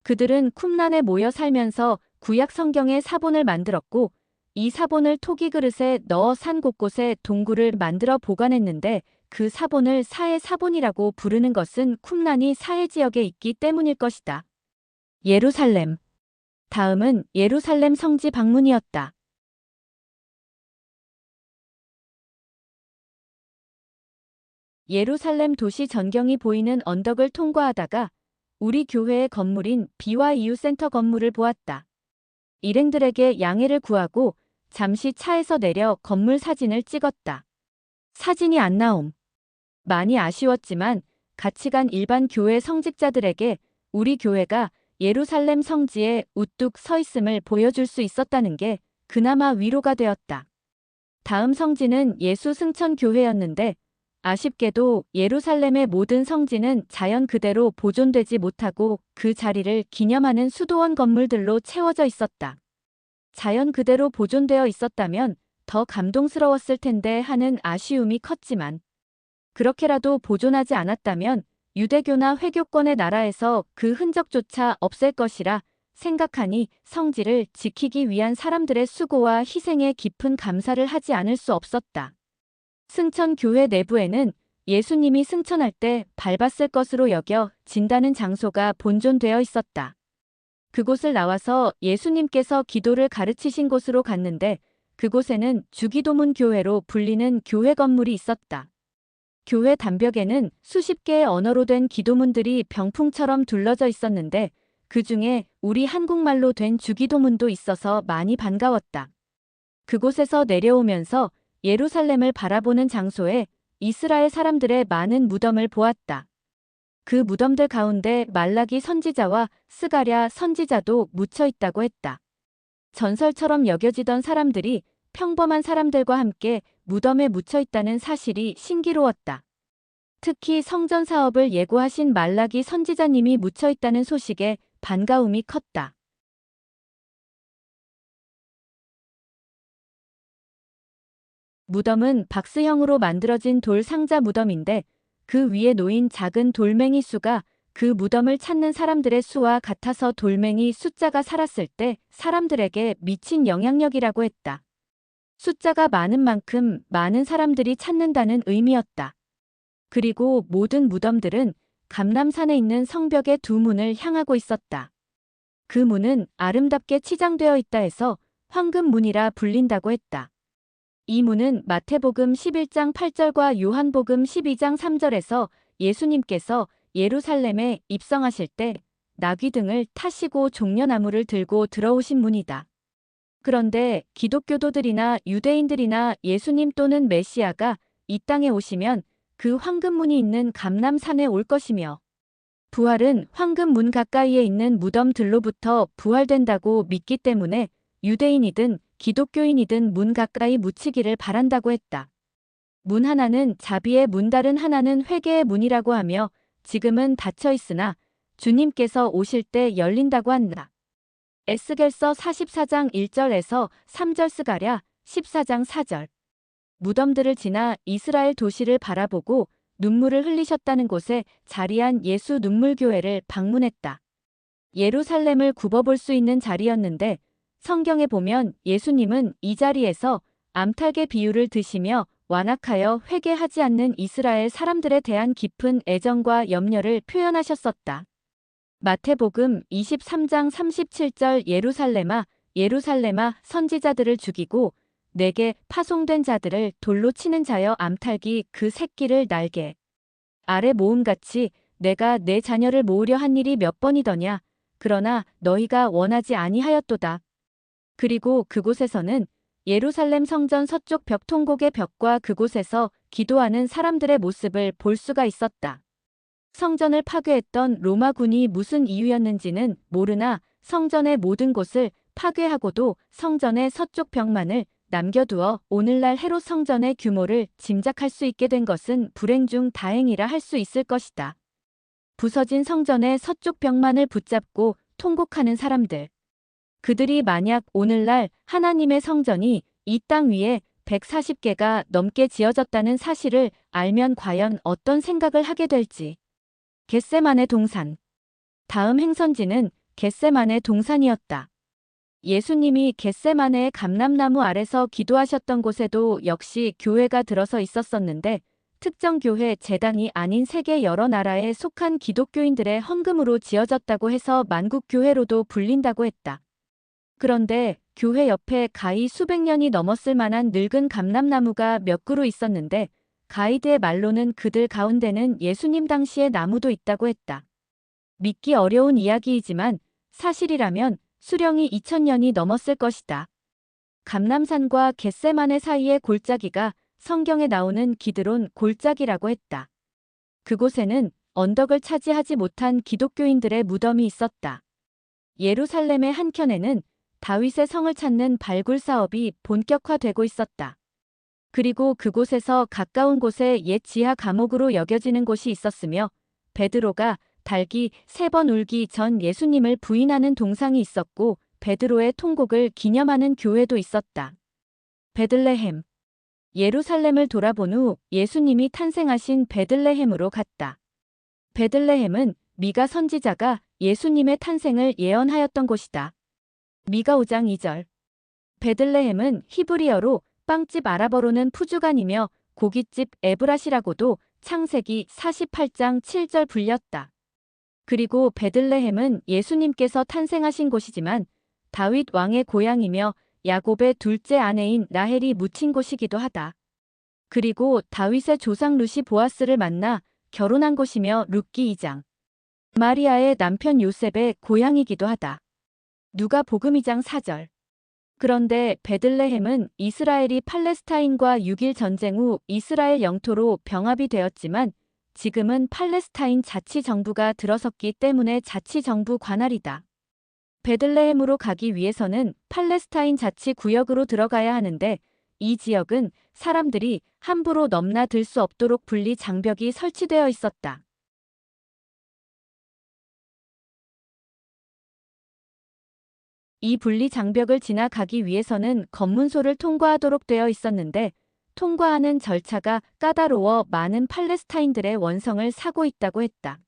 그들은 쿰란에 모여 살면서 구약 성경의 사본을 만들었고 이 사본을 토기 그릇에 넣어 산 곳곳에 동굴을 만들어 보관했는데 그 사본을 사해 사본이라고 부르는 것은 쿰란이 사해 지역에 있기 때문일 것이다. 예루살렘. 다음은 예루살렘 성지 방문이었다. 예루살렘 도시 전경이 보이는 언덕을 통과하다가 우리 교회의 건물인 BYU 센터 건물을 보았다. 일행들에게 양해를 구하고 잠시 차에서 내려 건물 사진을 찍었다. 사진이 안 나옴. 많이 아쉬웠지만 같이 간 일반 교회 성직자들에게 우리 교회가 예루살렘 성지에 우뚝 서 있음을 보여줄 수 있었다는 게 그나마 위로가 되었다. 다음 성지는 예수 승천 교회였는데 아쉽게도 예루살렘의 모든 성지는 자연 그대로 보존되지 못하고 그 자리를 기념하는 수도원 건물들로 채워져 있었다. 자연 그대로 보존되어 있었다면 더 감동스러웠을 텐데 하는 아쉬움이 컸지만, 그렇게라도 보존하지 않았다면 유대교나 회교권의 나라에서 그 흔적조차 없앨 것이라 생각하니 성지를 지키기 위한 사람들의 수고와 희생에 깊은 감사를 하지 않을 수 없었다. 승천교회 내부에는 예수님이 승천할 때 밟았을 것으로 여겨 진다는 장소가 본존되어 있었다. 그곳을 나와서 예수님께서 기도를 가르치신 곳으로 갔는데 그곳에는 주기도문 교회로 불리는 교회 건물이 있었다. 교회 담벽에는 수십 개의 언어로 된 기도문들이 병풍처럼 둘러져 있었는데 그 중에 우리 한국말로 된 주기도문도 있어서 많이 반가웠다. 그곳에서 내려오면서 예루살렘을 바라보는 장소에 이스라엘 사람들의 많은 무덤을 보았다. 그 무덤들 가운데 말라기 선지자와 스가랴 선지자도 묻혀 있다고 했다. 전설처럼 여겨지던 사람들이 평범한 사람들과 함께 무덤에 묻혀 있다는 사실이 신기로웠다. 특히 성전 사업을 예고하신 말라기 선지자님이 묻혀 있다는 소식에 반가움이 컸다. 무덤은 박스형으로 만들어진 돌 상자 무덤인데 그 위에 놓인 작은 돌멩이 수가 그 무덤을 찾는 사람들의 수와 같아서 돌멩이 숫자가 살았을 때 사람들에게 미친 영향력이라고 했다. 숫자가 많은 만큼 많은 사람들이 찾는다는 의미였다. 그리고 모든 무덤들은 감람산에 있는 성벽의 두 문을 향하고 있었다. 그 문은 아름답게 치장되어 있다 해서 황금문이라 불린다고 했다. 이 문은 마태복음 11장 8절과 요한복음 12장 3절에서 예수님께서 예루살렘에 입성하실 때 나귀 등을 타시고 종려나무를 들고 들어오신 문이다. 그런데 기독교도들이나 유대인들이나 예수님 또는 메시아가 이 땅에 오시면 그 황금문이 있는 감람산에 올 것이며 부활은 황금문 가까이에 있는 무덤들로부터 부활된다고 믿기 때문에 유대인이든 기독교인이든 문 가까이 묻히기를 바란다고 했다. 문 하나는 자비의 문 다른 하나는 회개의 문이라고 하며 지금은 닫혀 있으나 주님께서 오실 때 열린다고 한다. 에스겔서 44장 1절에서 3절 스가랴 14장 4절. 무덤들을 지나 이스라엘 도시를 바라보고 눈물을 흘리셨다는 곳에 자리한 예수 눈물교회를 방문했다. 예루살렘을 굽어볼 수 있는 자리였는데 성경에 보면 예수님은 이 자리에서 암탉의 비유를 드시며 완악하여 회개하지 않는 이스라엘 사람들에 대한 깊은 애정과 염려를 표현하셨었다. 마태복음 23장 37절 예루살렘아 예루살렘아 선지자들을 죽이고 내게 파송된 자들을 돌로 치는 자여 암탉이 그 새끼를 날개 아래 모음같이 내가 내 자녀를 모으려 한 일이 몇 번이더냐 그러나 너희가 원하지 아니하였도다. 그리고 그곳에서는 예루살렘 성전 서쪽 벽 통곡의 벽과 그곳에서 기도하는 사람들의 모습을 볼 수가 있었다. 성전을 파괴했던 로마군이 무슨 이유였는지는 모르나 성전의 모든 곳을 파괴하고도 성전의 서쪽 벽만을 남겨두어 오늘날 헤롯 성전의 규모를 짐작할 수 있게 된 것은 불행 중 다행이라 할 수 있을 것이다. 부서진 성전의 서쪽 벽만을 붙잡고 통곡하는 사람들. 그들이 만약 오늘날 하나님의 성전이 이 땅 위에 140개가 넘게 지어졌다는 사실을 알면 과연 어떤 생각을 하게 될지. 겟세마네 동산. 다음 행선지는 겟세마네 동산이었다. 예수님이 겟세마네의 감람나무 아래서 기도하셨던 곳에도 역시 교회가 들어서 있었었는데 특정 교회 재단이 아닌 세계 여러 나라에 속한 기독교인들의 헌금으로 지어졌다고 해서 만국교회로도 불린다고 했다. 그런데 교회 옆에 가히 수백 년이 넘었을 만한 늙은 감람나무가 몇 그루 있었는데 가이드의 말로는 그들 가운데는 예수님 당시의 나무도 있다고 했다. 믿기 어려운 이야기이지만 사실이라면 수령이 2000년이 넘었을 것이다. 감람산과 겟세마네 사이의 골짜기가 성경에 나오는 기드론 골짜기라고 했다. 그곳에는 언덕을 차지하지 못한 기독교인들의 무덤이 있었다. 예루살렘의 한켠에는 다윗의 성을 찾는 발굴 사업이 본격화되고 있었다. 그리고 그곳에서 가까운 곳에 옛 지하 감옥으로 여겨지는 곳이 있었으며 베드로가 닭이 3번 울기 전 예수님을 부인하는 동상이 있었고 베드로의 통곡을 기념하는 교회도 있었다. 베들레헴. 예루살렘을 돌아본 후 예수님이 탄생하신 베들레헴으로 갔다. 베들레헴은 미가 선지자가 예수님의 탄생을 예언하였던 곳이다. 미가 5장 2절. 베들레헴은 히브리어로 빵집 아랍어로는 푸주간이며 고깃집 에브라시라고도 창세기 48장 7절 불렸다. 그리고 베들레헴은 예수님께서 탄생하신 곳이지만 다윗 왕의 고향이며 야곱의 둘째 아내인 라헬이 묻힌 곳이기도 하다. 그리고 다윗의 조상 루시 보아스를 만나 결혼한 곳이며 룻기 2장. 마리아의 남편 요셉의 고향이기도 하다. 누가복음 2장 4절. 그런데 베들레헴은 이스라엘이 팔레스타인과 6.1 전쟁 후 이스라엘 영토로 병합이 되었지만 지금은 팔레스타인 자치정부가 들어섰기 때문에 자치정부 관할이다. 베들레헴으로 가기 위해서는 팔레스타인 자치구역으로 들어가야 하는데 이 지역은 사람들이 함부로 넘나들 수 없도록 분리 장벽이 설치되어 있었다. 이 분리 장벽을 지나가기 위해서는 검문소를 통과하도록 되어 있었는데 통과하는 절차가 까다로워 많은 팔레스타인들의 원성을 사고 있다고 했다.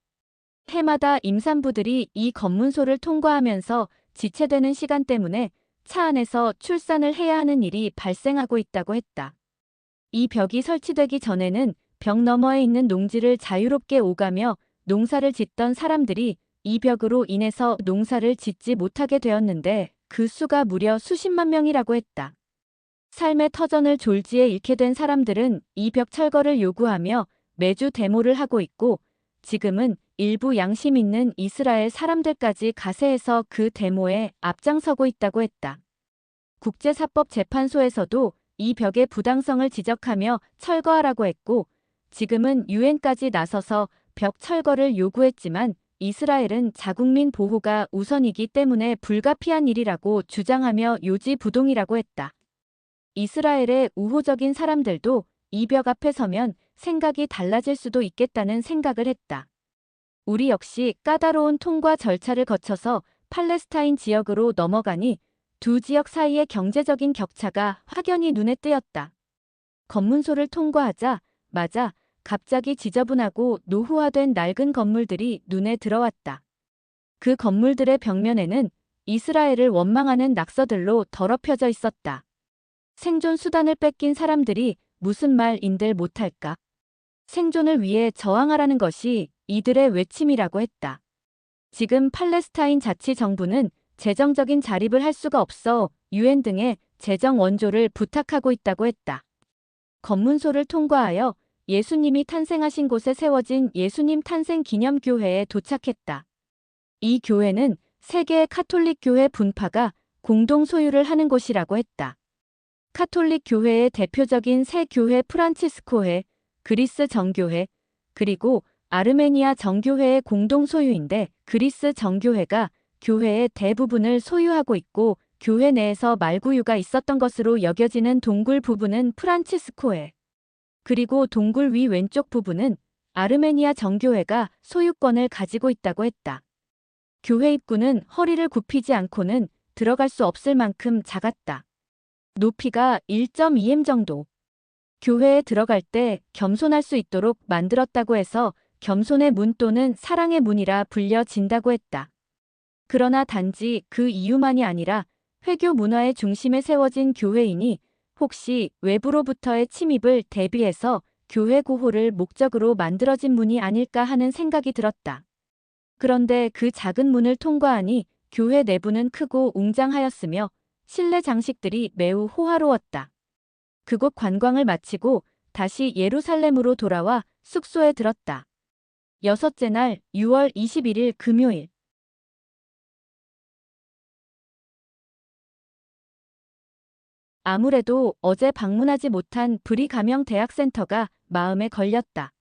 해마다 임산부들이 이 검문소를 통과하면서 지체되는 시간 때문에 차 안에서 출산을 해야 하는 일이 발생하고 있다고 했다. 이 벽이 설치되기 전에는 벽 너머에 있는 농지를 자유롭게 오가며 농사를 짓던 사람들이 이 벽으로 인해서 농사를 짓지 못하게 되었는데 그 수가 무려 수십만 명이라고 했다. 삶의 터전을 졸지에 잃게 된 사람들은 이 벽 철거를 요구하며 매주 데모를 하고 있고 지금은 일부 양심 있는 이스라엘 사람들까지 가세해서 그 데모에 앞장서고 있다고 했다. 국제사법재판소에서도 이 벽의 부당성을 지적하며 철거하라고 했고 지금은 유엔까지 나서서 벽 철거를 요구했지만 이스라엘은 자국민 보호가 우선이기 때문에 불가피한 일이라고 주장하며 요지부동이라고 했다. 이스라엘의 우호적인 사람들도 이 벽 앞에 서면 생각이 달라질 수도 있겠다는 생각을 했다. 우리 역시 까다로운 통과 절차를 거쳐서 팔레스타인 지역으로 넘어가니 두 지역 사이의 경제적인 격차가 확연히 눈에 띄었다. 검문소를 통과하자 마자 갑자기 지저분하고 노후화된 낡은 건물들이 눈에 들어왔다. 그 건물들의 벽면에는 이스라엘을 원망하는 낙서들로 더럽혀져 있었다. 생존 수단을 뺏긴 사람들이 무슨 말인들 못할까? 생존을 위해 저항하라는 것이 이들의 외침이라고 했다. 지금 팔레스타인 자치정부는 재정적인 자립을 할 수가 없어 유엔 등의 재정 원조를 부탁하고 있다고 했다. 검문소를 통과하여 예수님이 탄생하신 곳에 세워진 예수님 탄생 기념교회에 도착했다. 이 교회는 세계의 카톨릭 교회 분파가 공동 소유를 하는 곳이라고 했다. 카톨릭 교회의 대표적인 세 교회 프란치스코회, 그리스 정교회, 그리고 아르메니아 정교회의 공동 소유인데 그리스 정교회가 교회의 대부분을 소유하고 있고 교회 내에서 말구유가 있었던 것으로 여겨지는 동굴 부분은 프란치스코회, 그리고 동굴 위 왼쪽 부분은 아르메니아 정교회가 소유권을 가지고 있다고 했다. 교회 입구는 허리를 굽히지 않고는 들어갈 수 없을 만큼 작았다. 높이가 1.2m 정도. 교회에 들어갈 때 겸손할 수 있도록 만들었다고 해서 겸손의 문 또는 사랑의 문이라 불려진다고 했다. 그러나 단지 그 이유만이 아니라 회교 문화의 중심에 세워진 교회이니 혹시 외부로부터의 침입을 대비해서 교회 구호를 목적으로 만들어진 문이 아닐까 하는 생각이 들었다. 그런데 그 작은 문을 통과하니 교회 내부는 크고 웅장하였으며 실내 장식들이 매우 호화로웠다. 그곳 관광을 마치고 다시 예루살렘으로 돌아와 숙소에 들었다. 여섯째 날 6월 21일 금요일. 아무래도 어제 방문하지 못한 브리가명 대학센터가 마음에 걸렸다.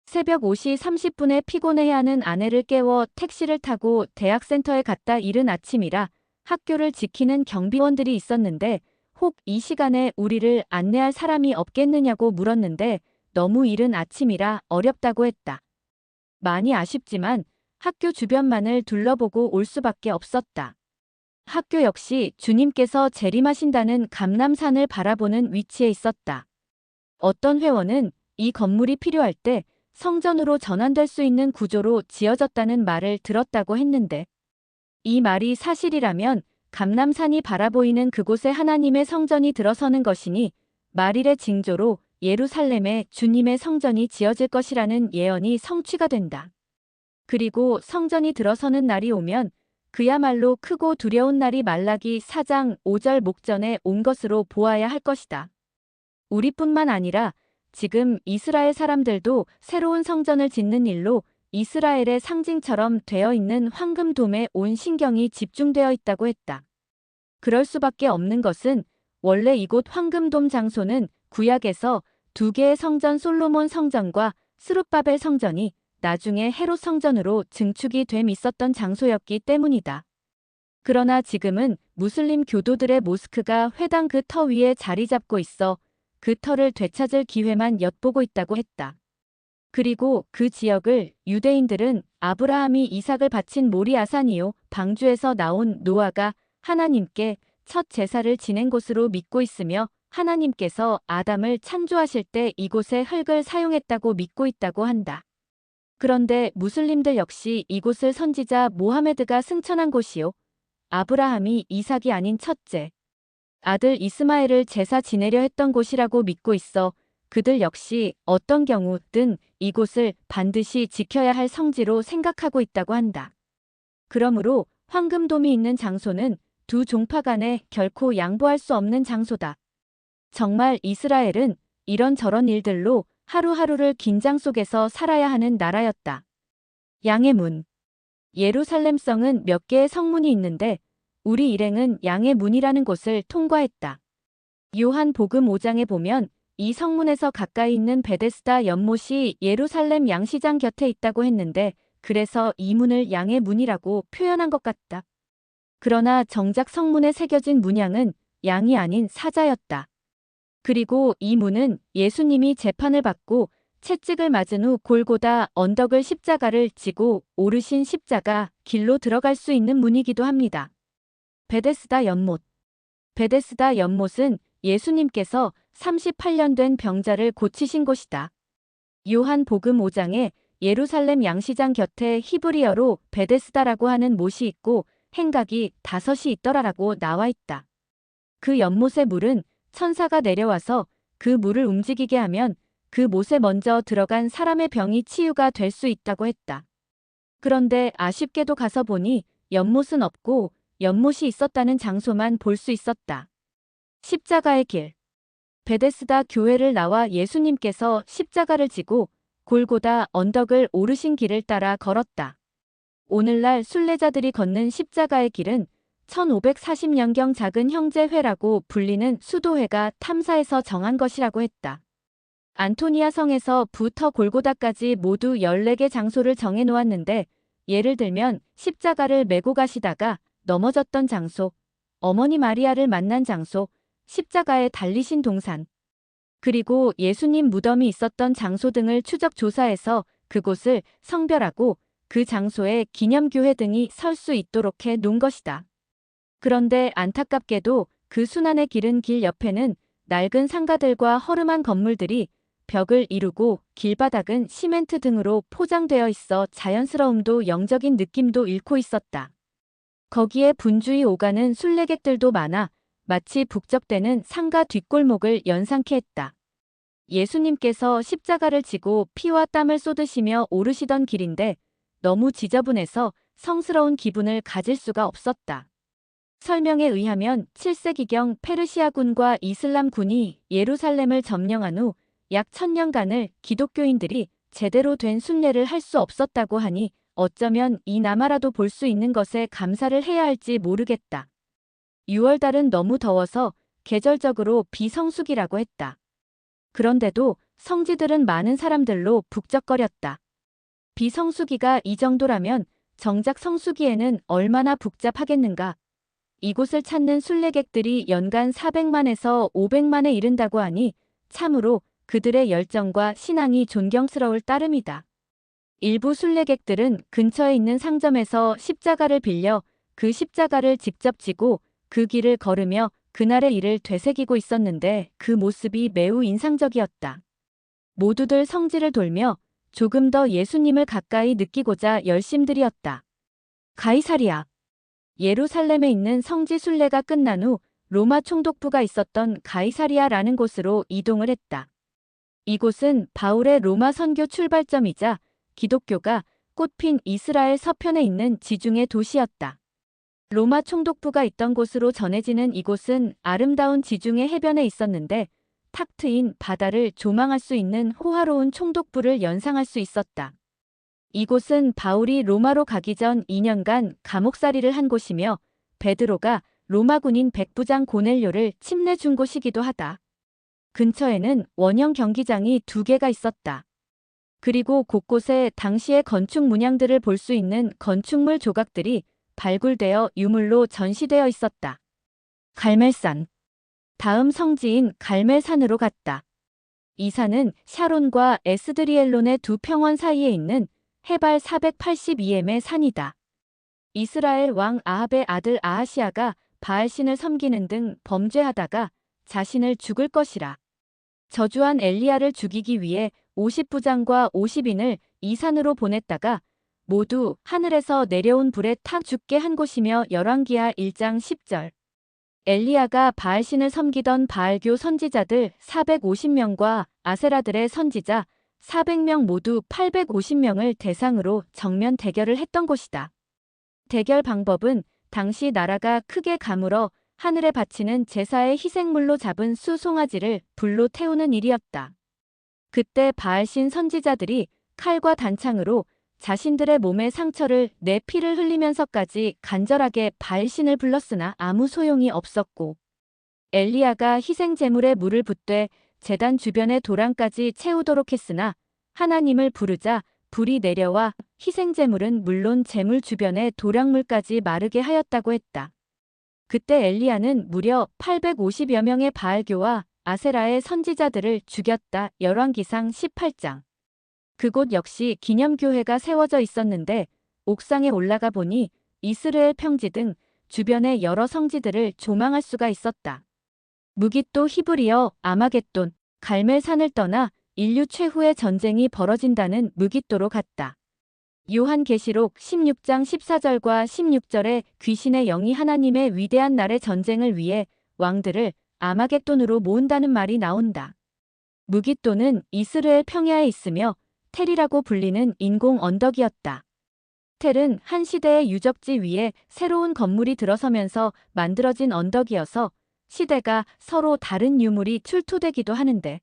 새벽 5시 30분에 피곤해하는 아내를 깨워 택시를 타고 대학센터에 갔다 이른 아침이라 학교를 지키는 경비원들이 있었는데 혹 이 시간에 우리를 안내할 사람이 없겠느냐고 물었는데 너무 이른 아침이라 어렵다고 했다. 많이 아쉽지만 학교 주변만을 둘러보고 올 수밖에 없었다. 학교 역시 주님께서 재림하신다는 감람산을 바라보는 위치에 있었다. 어떤 회원은 이 건물이 필요할 때 성전으로 전환될 수 있는 구조로 지어졌다는 말을 들었다고 했는데, 이 말이 사실이라면 감람산이 바라보이는 그곳에 하나님의 성전이 들어서는 것이니 말일의 징조로 예루살렘에 주님의 성전이 지어질 것이라는 예언이 성취가 된다. 그리고 성전이 들어서는 날이 오면 그야말로 크고 두려운 날이 말라기 4장 5절 목전에 온 것으로 보아야 할 것이다. 우리뿐만 아니라 지금 이스라엘 사람들도 새로운 성전을 짓는 일로 이스라엘의 상징처럼 되어 있는 황금돔에 온 신경이 집중되어 있다고 했다. 그럴 수밖에 없는 것은 원래 이곳 황금돔 장소는 구약에서 두 개의 성전 솔로몬 성전과 스룹바벨 성전이 나중에 헤롯 성전으로 증축이 됨 있었던 장소였기 때문이다. 그러나 지금은 무슬림 교도들의 모스크가 회당 그 터 위에 자리 잡고 있어 그 터를 되찾을 기회만 엿보고 있다고 했다. 그리고 그 지역을 유대인들은 아브라함이 이삭을 바친 모리아산이요 방주에서 나온 노아가 하나님께 첫 제사를 지낸 곳으로 믿고 있으며 하나님께서 아담을 창조하실 때 이곳의 흙을 사용했다고 믿고 있다고 한다. 그런데 무슬림들 역시 이곳을 선지자 모하메드가 승천한 곳이요 아브라함이 이삭이 아닌 첫째 아들 이스마엘을 제사 지내려 했던 곳이라고 믿고 있어 그들 역시 어떤 경우든 이곳을 반드시 지켜야 할 성지로 생각하고 있다고 한다. 그러므로 황금돔이 있는 장소는 두 종파 간에 결코 양보할 수 없는 장소다. 정말 이스라엘은 이런저런 일들로 하루하루를 긴장 속에서 살아야 하는 나라였다. 양의 문. 예루살렘성은 몇 개의 성문이 있는데 우리 일행은 양의 문이라는 곳을 통과했다. 요한복음 5장에 보면 이 성문에서 가까이 있는 베데스다 연못이 예루살렘 양시장 곁에 있다고 했는데 그래서 이 문을 양의 문이라고 표현한 것 같다. 그러나 정작 성문에 새겨진 문양은 양이 아닌 사자였다. 그리고 이 문은 예수님이 재판을 받고 채찍을 맞은 후 골고다 언덕을 십자가를 지고 오르신 십자가 길로 들어갈 수 있는 문이기도 합니다. 베데스다 연못. 베데스다 연못은 예수님께서 38년 된 병자를 고치신 곳이다. 요한복음 5장에 예루살렘 양시장 곁에 히브리어로 베데스다라고 하는 못이 있고 행각이 5이 있더라라고 나와 있다. 그 연못의 물은 천사가 내려와서 그 물을 움직이게 하면 그 못에 먼저 들어간 사람의 병이 치유가 될 수 있다고 했다. 그런데 아쉽게도 가서 보니 연못은 없고 연못이 있었다는 장소만 볼 수 있었다. 십자가의 길. 베데스다 교회를 나와 예수님께서 십자가를 지고 골고다 언덕을 오르신 길을 따라 걸었다. 오늘날 순례자들이 걷는 십자가의 길은 1540년경 작은 형제회라고 불리는 수도회가 탐사해서 정한 것이라고 했다. 안토니아 성에서부터 골고다까지 모두 14개 장소를 정해 놓았는데 예를 들면 십자가를 메고 가시다가 넘어졌던 장소, 어머니 마리아를 만난 장소, 십자가에 달리신 동산, 그리고 예수님 무덤이 있었던 장소 등을 추적 조사해서 그곳을 성별하고 그 장소에 기념교회 등이 설 수 있도록 해 놓은 것이다. 그런데 안타깝게도 그 순환의 길은 길 옆에는 낡은 상가들과 허름한 건물들이 벽을 이루고 길바닥은 시멘트 등으로 포장되어 있어 자연스러움도 영적인 느낌도 잃고 있었다. 거기에 분주히 오가는 순례객들도 많아 마치 북적대는 상가 뒷골목을 연상케 했다. 예수님께서 십자가를 지고 피와 땀을 쏟으시며 오르시던 길인데 너무 지저분해서 성스러운 기분을 가질 수가 없었다. 설명에 의하면 7세기경 페르시아군과 이슬람군이 예루살렘을 점령한 후 약 1000년간을 기독교인들이 제대로 된 순례를 할 수 없었다고 하니 어쩌면 이 나마라도 볼 수 있는 것에 감사를 해야 할지 모르겠다. 6월달은 너무 더워서 계절적으로 비성수기라고 했다. 그런데도 성지들은 많은 사람들로 북적거렸다. 비성수기가 이 정도라면 정작 성수기에는 얼마나 복잡하겠는가. 이곳을 찾는 순례객들이 연간 400만에서 500만에 이른다고 하니 참으로 그들의 열정과 신앙이 존경스러울 따름이다. 일부 순례객들은 근처에 있는 상점에서 십자가를 빌려 그 십자가를 직접 지고 그 길을 걸으며 그날의 일을 되새기고 있었는데 그 모습이 매우 인상적이었다. 모두들 성지를 돌며 조금 더 예수님을 가까이 느끼고자 열심들이었다. 가이사리아. 예루살렘에 있는 성지 순례가 끝난 후 로마 총독부가 있었던 가이사리아라는 곳으로 이동을 했다. 이곳은 바울의 로마 선교 출발점이자 기독교가 꽃핀 이스라엘 서편에 있는 지중해 도시였다. 로마 총독부가 있던 곳으로 전해지는 이곳은 아름다운 지중해 해변에 있었는데 탁 트인 바다를 조망할 수 있는 호화로운 총독부를 연상할 수 있었다. 이곳은 바울이 로마로 가기 전 2년간 감옥살이를 한 곳이며 베드로가 로마 군인 백부장 고넬료를 침내준 곳이기도 하다. 근처에는 원형 경기장이 2개가 있었다. 그리고 곳곳에 당시의 건축 문양들을 볼 수 있는 건축물 조각들이 발굴되어 유물로 전시되어 있었다. 갈멜산. 다음 성지인 갈멜산으로 갔다. 이 산은 샤론과 에스드리엘론의 두 평원 사이에 있는 해발 482m의 산이다. 이스라엘 왕 아합의 아들 아하시아가 바알신을 섬기는 등 범죄하다가 자신을 죽을 것이라 저주한 엘리야를 죽이기 위해 50부장과 50인을 이 산으로 보냈다가 모두 하늘에서 내려온 불에 타 죽게 한 곳이며 열왕기하 1장 10절. 엘리야가 바알신을 섬기던 바알교 선지자들 450명과 아세라들의 선지자 400명 모두 850명을 대상으로 정면 대결을 했던 곳이다. 대결 방법은 당시 나라가 크게 가물어 하늘에 바치는 제사의 희생물로 잡은 수송아지를 불로 태우는 일이었다. 그때 바알신 선지자들이 칼과 단창으로 자신들의 몸의 상처를 내 피를 흘리면서까지 간절하게 바알신을 불렀으나 아무 소용이 없었고 엘리야가 희생 제물에 물을 붓되 제단 주변의 도랑까지 채우도록 했으나 하나님을 부르자 불이 내려와 희생 제물은 물론 제물 주변의 도랑물까지 마르게 하였다고 했다. 그때 엘리야는 무려 850여 명의 바알교와 아세라의 선지자들을 죽였다. 열왕기상 18장. 그곳 역시 기념교회가 세워져 있었는데 옥상에 올라가 보니 이스라엘 평지 등 주변의 여러 성지들을 조망할 수가 있었다. 무깃도 히브리어 아마겟돈, 갈멜산을 떠나 인류 최후의 전쟁이 벌어진다는 무깃도로 갔다. 요한계시록 16장 14절과 16절에 귀신의 영이 하나님의 위대한 날의 전쟁을 위해 왕들을 아마겟돈으로 모은다는 말이 나온다. 무깃도는 이스라엘 평야에 있으며 텔이라고 불리는 인공 언덕이었다. 텔은 한 시대의 유적지 위에 새로운 건물이 들어서면서 만들어진 언덕이어서 시대가 서로 다른 유물이 출토되기도 하는데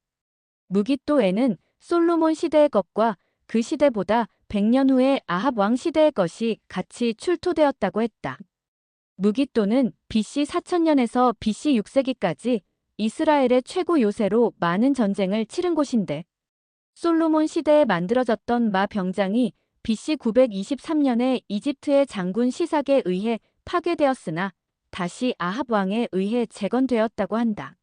무깃도에는 솔로몬 시대의 것과 그 시대보다 100년 후의 아합 왕 시대의 것이 같이 출토되었다고 했다. 무깃도는 BC 4000년에서 BC 6세기까지 이스라엘의 최고 요새로 많은 전쟁을 치른 곳인데 솔로몬 시대에 만들어졌던 마 병장이 BC 923년에 이집트의 장군 시삭에 의해 파괴되었으나 다시 아합 왕에 의해 재건되었다고 한다.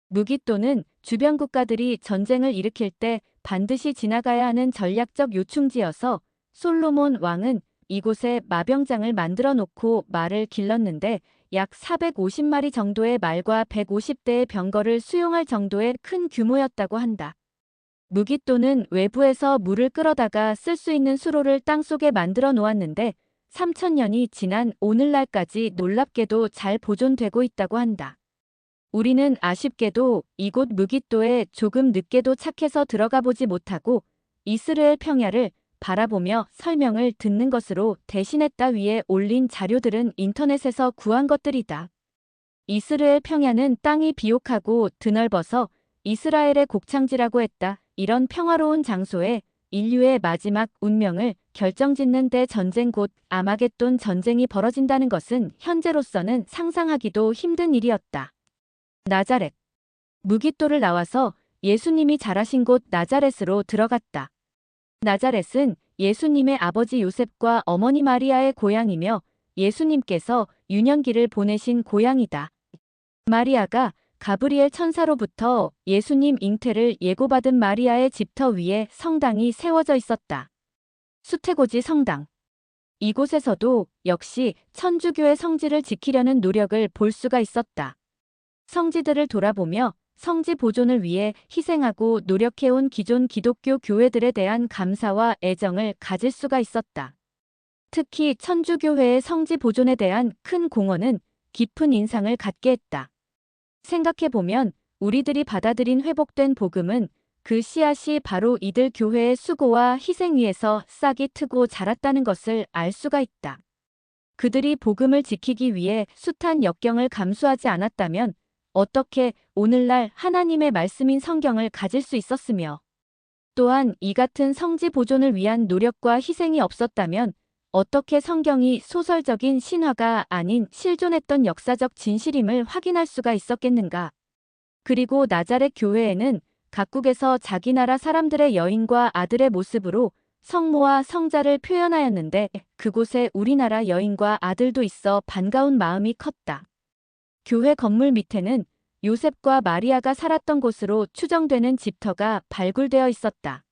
무깃도는 주변 국가들이 전쟁을 일으킬 때 반드시 지나가야 하는 전략적 요충지여서 솔로몬 왕은 이곳에 마병장을 만들어 놓고 말을 길렀는데 약 450마리 정도의 말과 150대의 병거를 수용할 정도의 큰 규모였다고 한다. 무깃도는 외부에서 물을 끌어다가 쓸 수 있는 수로를 땅속에 만들어 놓았는데 3000년이 지난 오늘날까지 놀랍게도 잘 보존되고 있다고 한다. 우리는 아쉽게도 이곳 무깃도에 조금 늦게도 착해서 들어가 보지 못하고 이스라엘 평야를 바라보며 설명을 듣는 것으로 대신했다. 위에 올린 자료들은 인터넷에서 구한 것들이다. 이스라엘 평야는 땅이 비옥하고 드넓어서 이스라엘의 곡창지라고 했다. 이런 평화로운 장소에 인류의 마지막 운명을 결정짓는 데 전쟁 곧 아마겟돈 전쟁이 벌어진다는 것은 현재로서는 상상하기도 힘든 일이었다. 나자렛. 무깃도를 나와서 예수님이 자라신 곳 나자렛으로 들어갔다. 나자렛은 예수님의 아버지 요셉과 어머니 마리아의 고향이며 예수님께서 유년기를 보내신 고향이다. 마리아가 가브리엘 천사로부터 예수님 잉태를 예고받은 마리아의 집터 위에 성당이 세워져 있었다. 수태고지 성당. 이곳에서도 역시 천주교의 성지를 지키려는 노력을 볼 수가 있었다. 성지들을 돌아보며 성지 보존을 위해 희생하고 노력해온 기존 기독교 교회들에 대한 감사와 애정을 가질 수가 있었다. 특히 천주교회의 성지 보존에 대한 큰 공헌은 깊은 인상을 갖게 했다. 생각해보면 우리들이 받아들인 회복된 복음은 그 씨앗이 바로 이들 교회의 수고와 희생 위에서 싹이 트고 자랐다는 것을 알 수가 있다. 그들이 복음을 지키기 위해 숱한 역경을 감수하지 않았다면 어떻게 오늘날 하나님의 말씀인 성경을 가질 수 있었으며, 또한 이 같은 성지 보존을 위한 노력과 희생이 없었다면 어떻게 성경이 소설적인 신화가 아닌 실존했던 역사적 진실임을 확인할 수가 있었겠는가. 그리고 나자렛 교회에는 각국에서 자기 나라 사람들의 여인과 아들의 모습으로 성모와 성자를 표현하였는데 그곳에 우리나라 여인과 아들도 있어 반가운 마음이 컸다. 교회 건물 밑에는 요셉과 마리아가 살았던 곳으로 추정되는 집터가 발굴되어 있었다.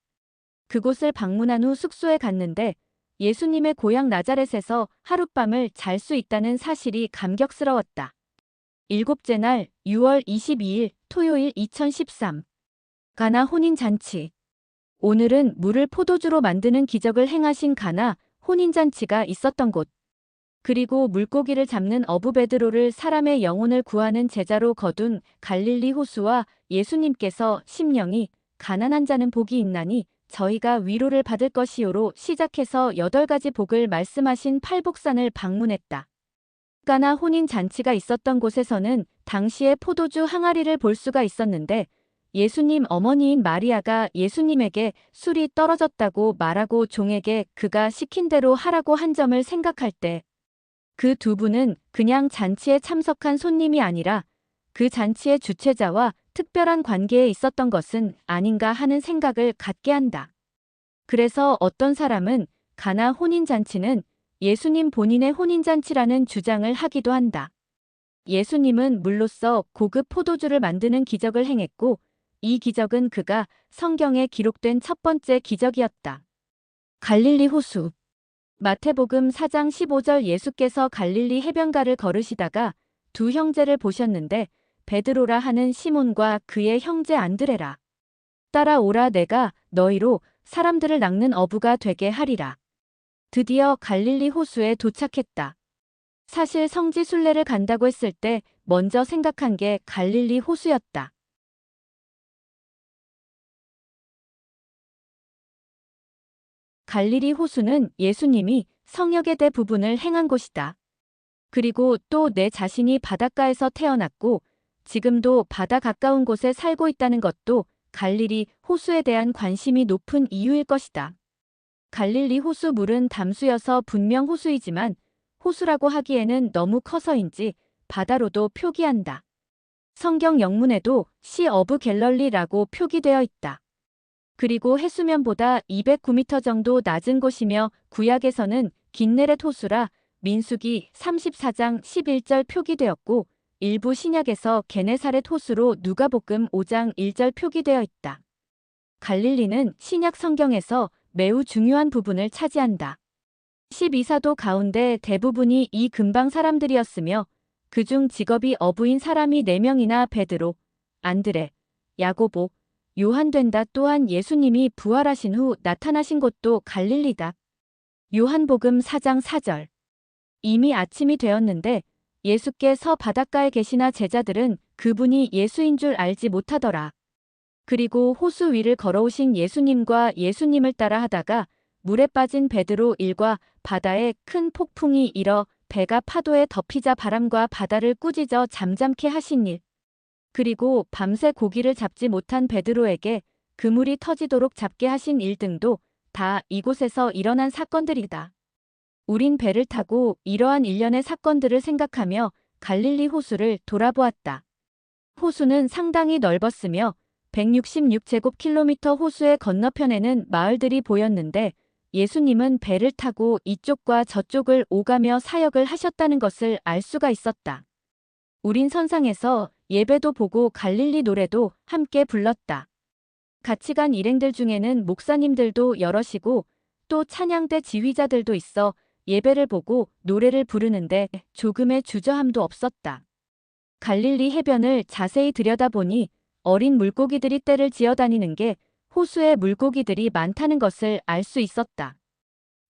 그곳을 방문한 후 숙소에 갔는데 예수님의 고향 나자렛에서 하룻밤을 잘 수 있다는 사실이 감격스러웠다. 일곱째 날 6월 22일 토요일 2013 가나 혼인잔치. 오늘은 물을 포도주로 만드는 기적을 행하신 가나 혼인잔치가 있었던 곳. 그리고 물고기를 잡는 어부 베드로를 사람의 영혼을 구하는 제자로 거둔 갈릴리 호수와 예수님께서 심령이 가난한 자는 복이 있나니 저희가 위로를 받을 것이요로 시작해서 8가지 복을 말씀하신 팔복산을 방문했다. 가나 혼인잔치가 있었던 곳에서는 당시의 포도주 항아리를 볼 수가 있었는데 예수님 어머니인 마리아가 예수님에게 술이 떨어졌다고 말하고 종에게 그가 시킨 대로 하라고 한 점을 생각할 때 그 두 분은 그냥 잔치에 참석한 손님이 아니라 그 잔치의 주최자와 특별한 관계에 있었던 것은 아닌가 하는 생각을 갖게 한다. 그래서 어떤 사람은 가나 혼인잔치는 예수님 본인의 혼인잔치라는 주장을 하기도 한다. 예수님은 물로써 고급 포도주를 만드는 기적을 행했고 이 기적은 그가 성경에 기록된 첫 번째 기적이었다. 갈릴리 호수. 마태복음 4장 15절 예수께서 갈릴리 해변가를 걸으시다가 두 형제를 보셨는데 베드로라 하는 시몬과 그의 형제 안드레라. 따라오라 내가 너희로 사람들을 낚는 어부가 되게 하리라. 드디어 갈릴리 호수에 도착했다. 사실 성지 순례를 간다고 했을 때 먼저 생각한 게 갈릴리 호수였다. 갈릴리 호수는 예수님이 성역에 대 부분을 행한 곳이다. 그리고 또 내 자신이 바닷가에서 태어났고 지금도 바다 가까운 곳에 살고 있다는 것도 갈릴리 호수에 대한 관심이 높은 이유일 것이다. 갈릴리 호수 물은 담수여서 분명 호수이지만 호수라고 하기에는 너무 커서인지 바다로도 표기한다. 성경 영문에도 시 어브 갤럴리라고 표기되어 있다. 그리고 해수면보다 209m 정도 낮은 곳이며 구약에서는 긴네렛 호수라 민수기 34장 11절 표기되었고 일부 신약에서 게네사렛 호수로 누가복음 5장 1절 표기되어 있다. 갈릴리는 신약 성경에서 매우 중요한 부분을 차지한다. 12사도 가운데 대부분이 이 근방 사람들이었으며 그중 직업이 어부인 사람이 4명이나 베드로, 안드레, 야고보, 요한 된다. 또한 예수님이 부활하신 후 나타나신 곳도 갈릴리다. 요한복음 4장 4절. 이미 아침이 되었는데 예수께서 바닷가에 계시나 제자들은 그분이 예수인 줄 알지 못하더라. 그리고 호수 위를 걸어오신 예수님과 예수님을 따라 하다가 물에 빠진 베드로 일과 바다에 큰 폭풍이 일어 배가 파도에 덮이자 바람과 바다를 꾸짖어 잠잠케 하신 일. 그리고 밤새 고기를 잡지 못한 베드로에게 그물이 터지도록 잡게 하신 일 등도 다 이곳에서 일어난 사건들이다. 우린 배를 타고 이러한 일련의 사건들을 생각하며 갈릴리 호수를 돌아보았다. 호수는 상당히 넓었으며 166제곱킬로미터 호수의 건너편에는 마을들이 보였는데 예수님은 배를 타고 이쪽과 저쪽을 오가며 사역을 하셨다는 것을 알 수가 있었다. 우린 선상에서 예배도 보고 갈릴리 노래도 함께 불렀다. 같이 간 일행들 중에는 목사님들도 여럿이고 또 찬양대 지휘자들도 있어 예배를 보고 노래를 부르는데 조금의 주저함도 없었다. 갈릴리 해변을 자세히 들여다보니 어린 물고기들이 떼를 지어다니는 게 호수에 물고기들이 많다는 것을 알 수 있었다.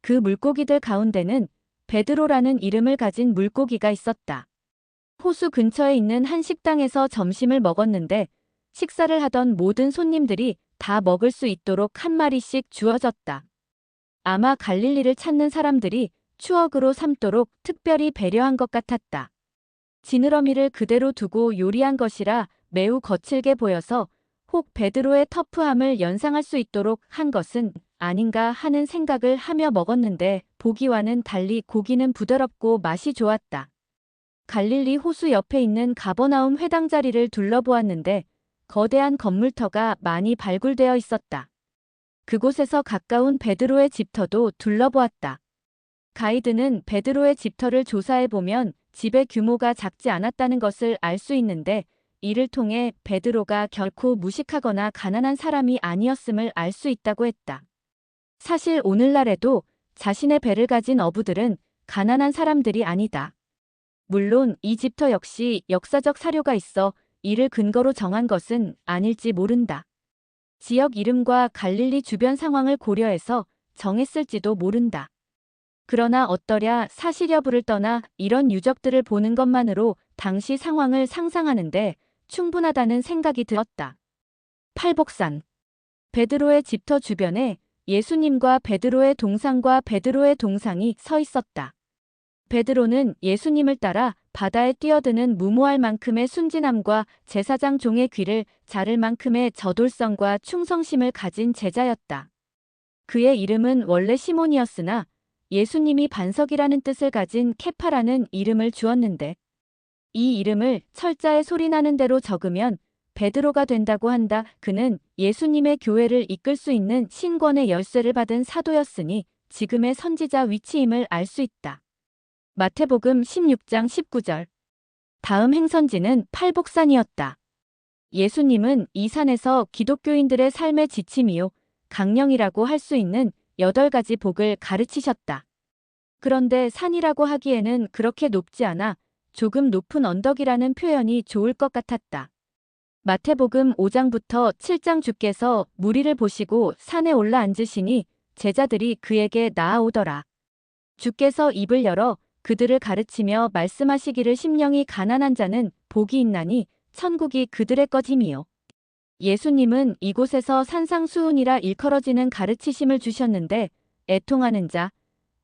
그 물고기들 가운데는 베드로라는 이름을 가진 물고기가 있었다. 호수 근처에 있는 한 식당에서 점심을 먹었는데 식사를 하던 모든 손님들이 다 먹을 수 있도록 한 마리씩 주어졌다. 아마 갈릴리를 찾는 사람들이 추억으로 삼도록 특별히 배려한 것 같았다. 지느러미를 그대로 두고 요리한 것이라 매우 거칠게 보여서 혹 베드로의 터프함을 연상할 수 있도록 한 것은 아닌가 하는 생각을 하며 먹었는데 보기와는 달리 고기는 부드럽고 맛이 좋았다. 갈릴리 호수 옆에 있는 가버나움 회당 자리를 둘러보았는데 거대한 건물터가 많이 발굴되어 있었다. 그곳에서 가까운 베드로의 집터도 둘러보았다. 가이드는 베드로의 집터를 조사해보면 집의 규모가 작지 않았다는 것을 알 수 있는데 이를 통해 베드로가 결코 무식하거나 가난한 사람이 아니었음을 알 수 있다고 했다. 사실 오늘날에도 자신의 배를 가진 어부들은 가난한 사람들이 아니다. 물론 이 집터 역시 역사적 사료가 있어 이를 근거로 정한 것은 아닐지 모른다. 지역 이름과 갈릴리 주변 상황을 고려해서 정했을지도 모른다. 그러나 어떠랴 사실 여부를 떠나 이런 유적들을 보는 것만으로 당시 상황을 상상하는데 충분하다는 생각이 들었다. 팔복산. 베드로의 집터 주변에 예수님과 베드로의 동상과 베드로의 동상이 서 있었다. 베드로는 예수님을 따라 바다에 뛰어드는 무모할 만큼의 순진함과 제사장 종의 귀를 자를 만큼의 저돌성과 충성심을 가진 제자였다. 그의 이름은 원래 시몬이었으나 예수님이 반석이라는 뜻을 가진 케파라는 이름을 주었는데 이 이름을 철자에 소리나는 대로 적으면 베드로가 된다고 한다. 그는 예수님의 교회를 이끌 수 있는 신권의 열쇠를 받은 사도였으니 지금의 선지자 위치임을 알 수 있다. 마태복음 16장 19절. 다음 행선지는 팔복산이었다. 예수님은 이 산에서 기독교인들의 삶의 지침이요 강령이라고 할 수 있는 8가지 복을 가르치셨다. 그런데 산이라고 하기에는 그렇게 높지 않아 조금 높은 언덕이라는 표현이 좋을 것 같았다. 마태복음 5장부터 7장 주께서 무리를 보시고 산에 올라 앉으시니 제자들이 그에게 나아오더라. 주께서 입을 열어 그들을 가르치며 말씀하시기를 심령이 가난한 자는 복이 있나니 천국이 그들의 것임이요. 예수님은 이곳에서 산상수훈이라 일컬어지는 가르치심을 주셨는데 애통하는 자,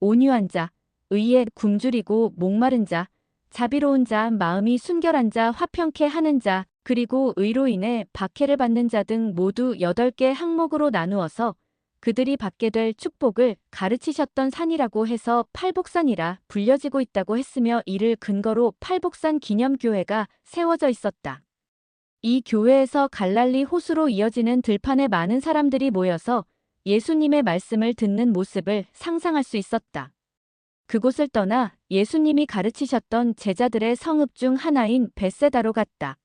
온유한 자, 의에 굶주리고 목마른 자, 자비로운 자, 마음이 순결한 자, 화평케 하는 자, 그리고 의로 인해 박해를 받는 자 등 모두 8개 항목으로 나누어서 그들이 받게 될 축복을 가르치셨던 산이라고 해서 팔복산이라 불려지고 있다고 했으며 이를 근거로 팔복산 기념교회가 세워져 있었다. 이 교회에서 갈릴리 호수로 이어지는 들판에 많은 사람들이 모여서 예수님의 말씀을 듣는 모습을 상상할 수 있었다. 그곳을 떠나 예수님이 가르치셨던 제자들의 성읍 중 하나인 벳세다로 갔다.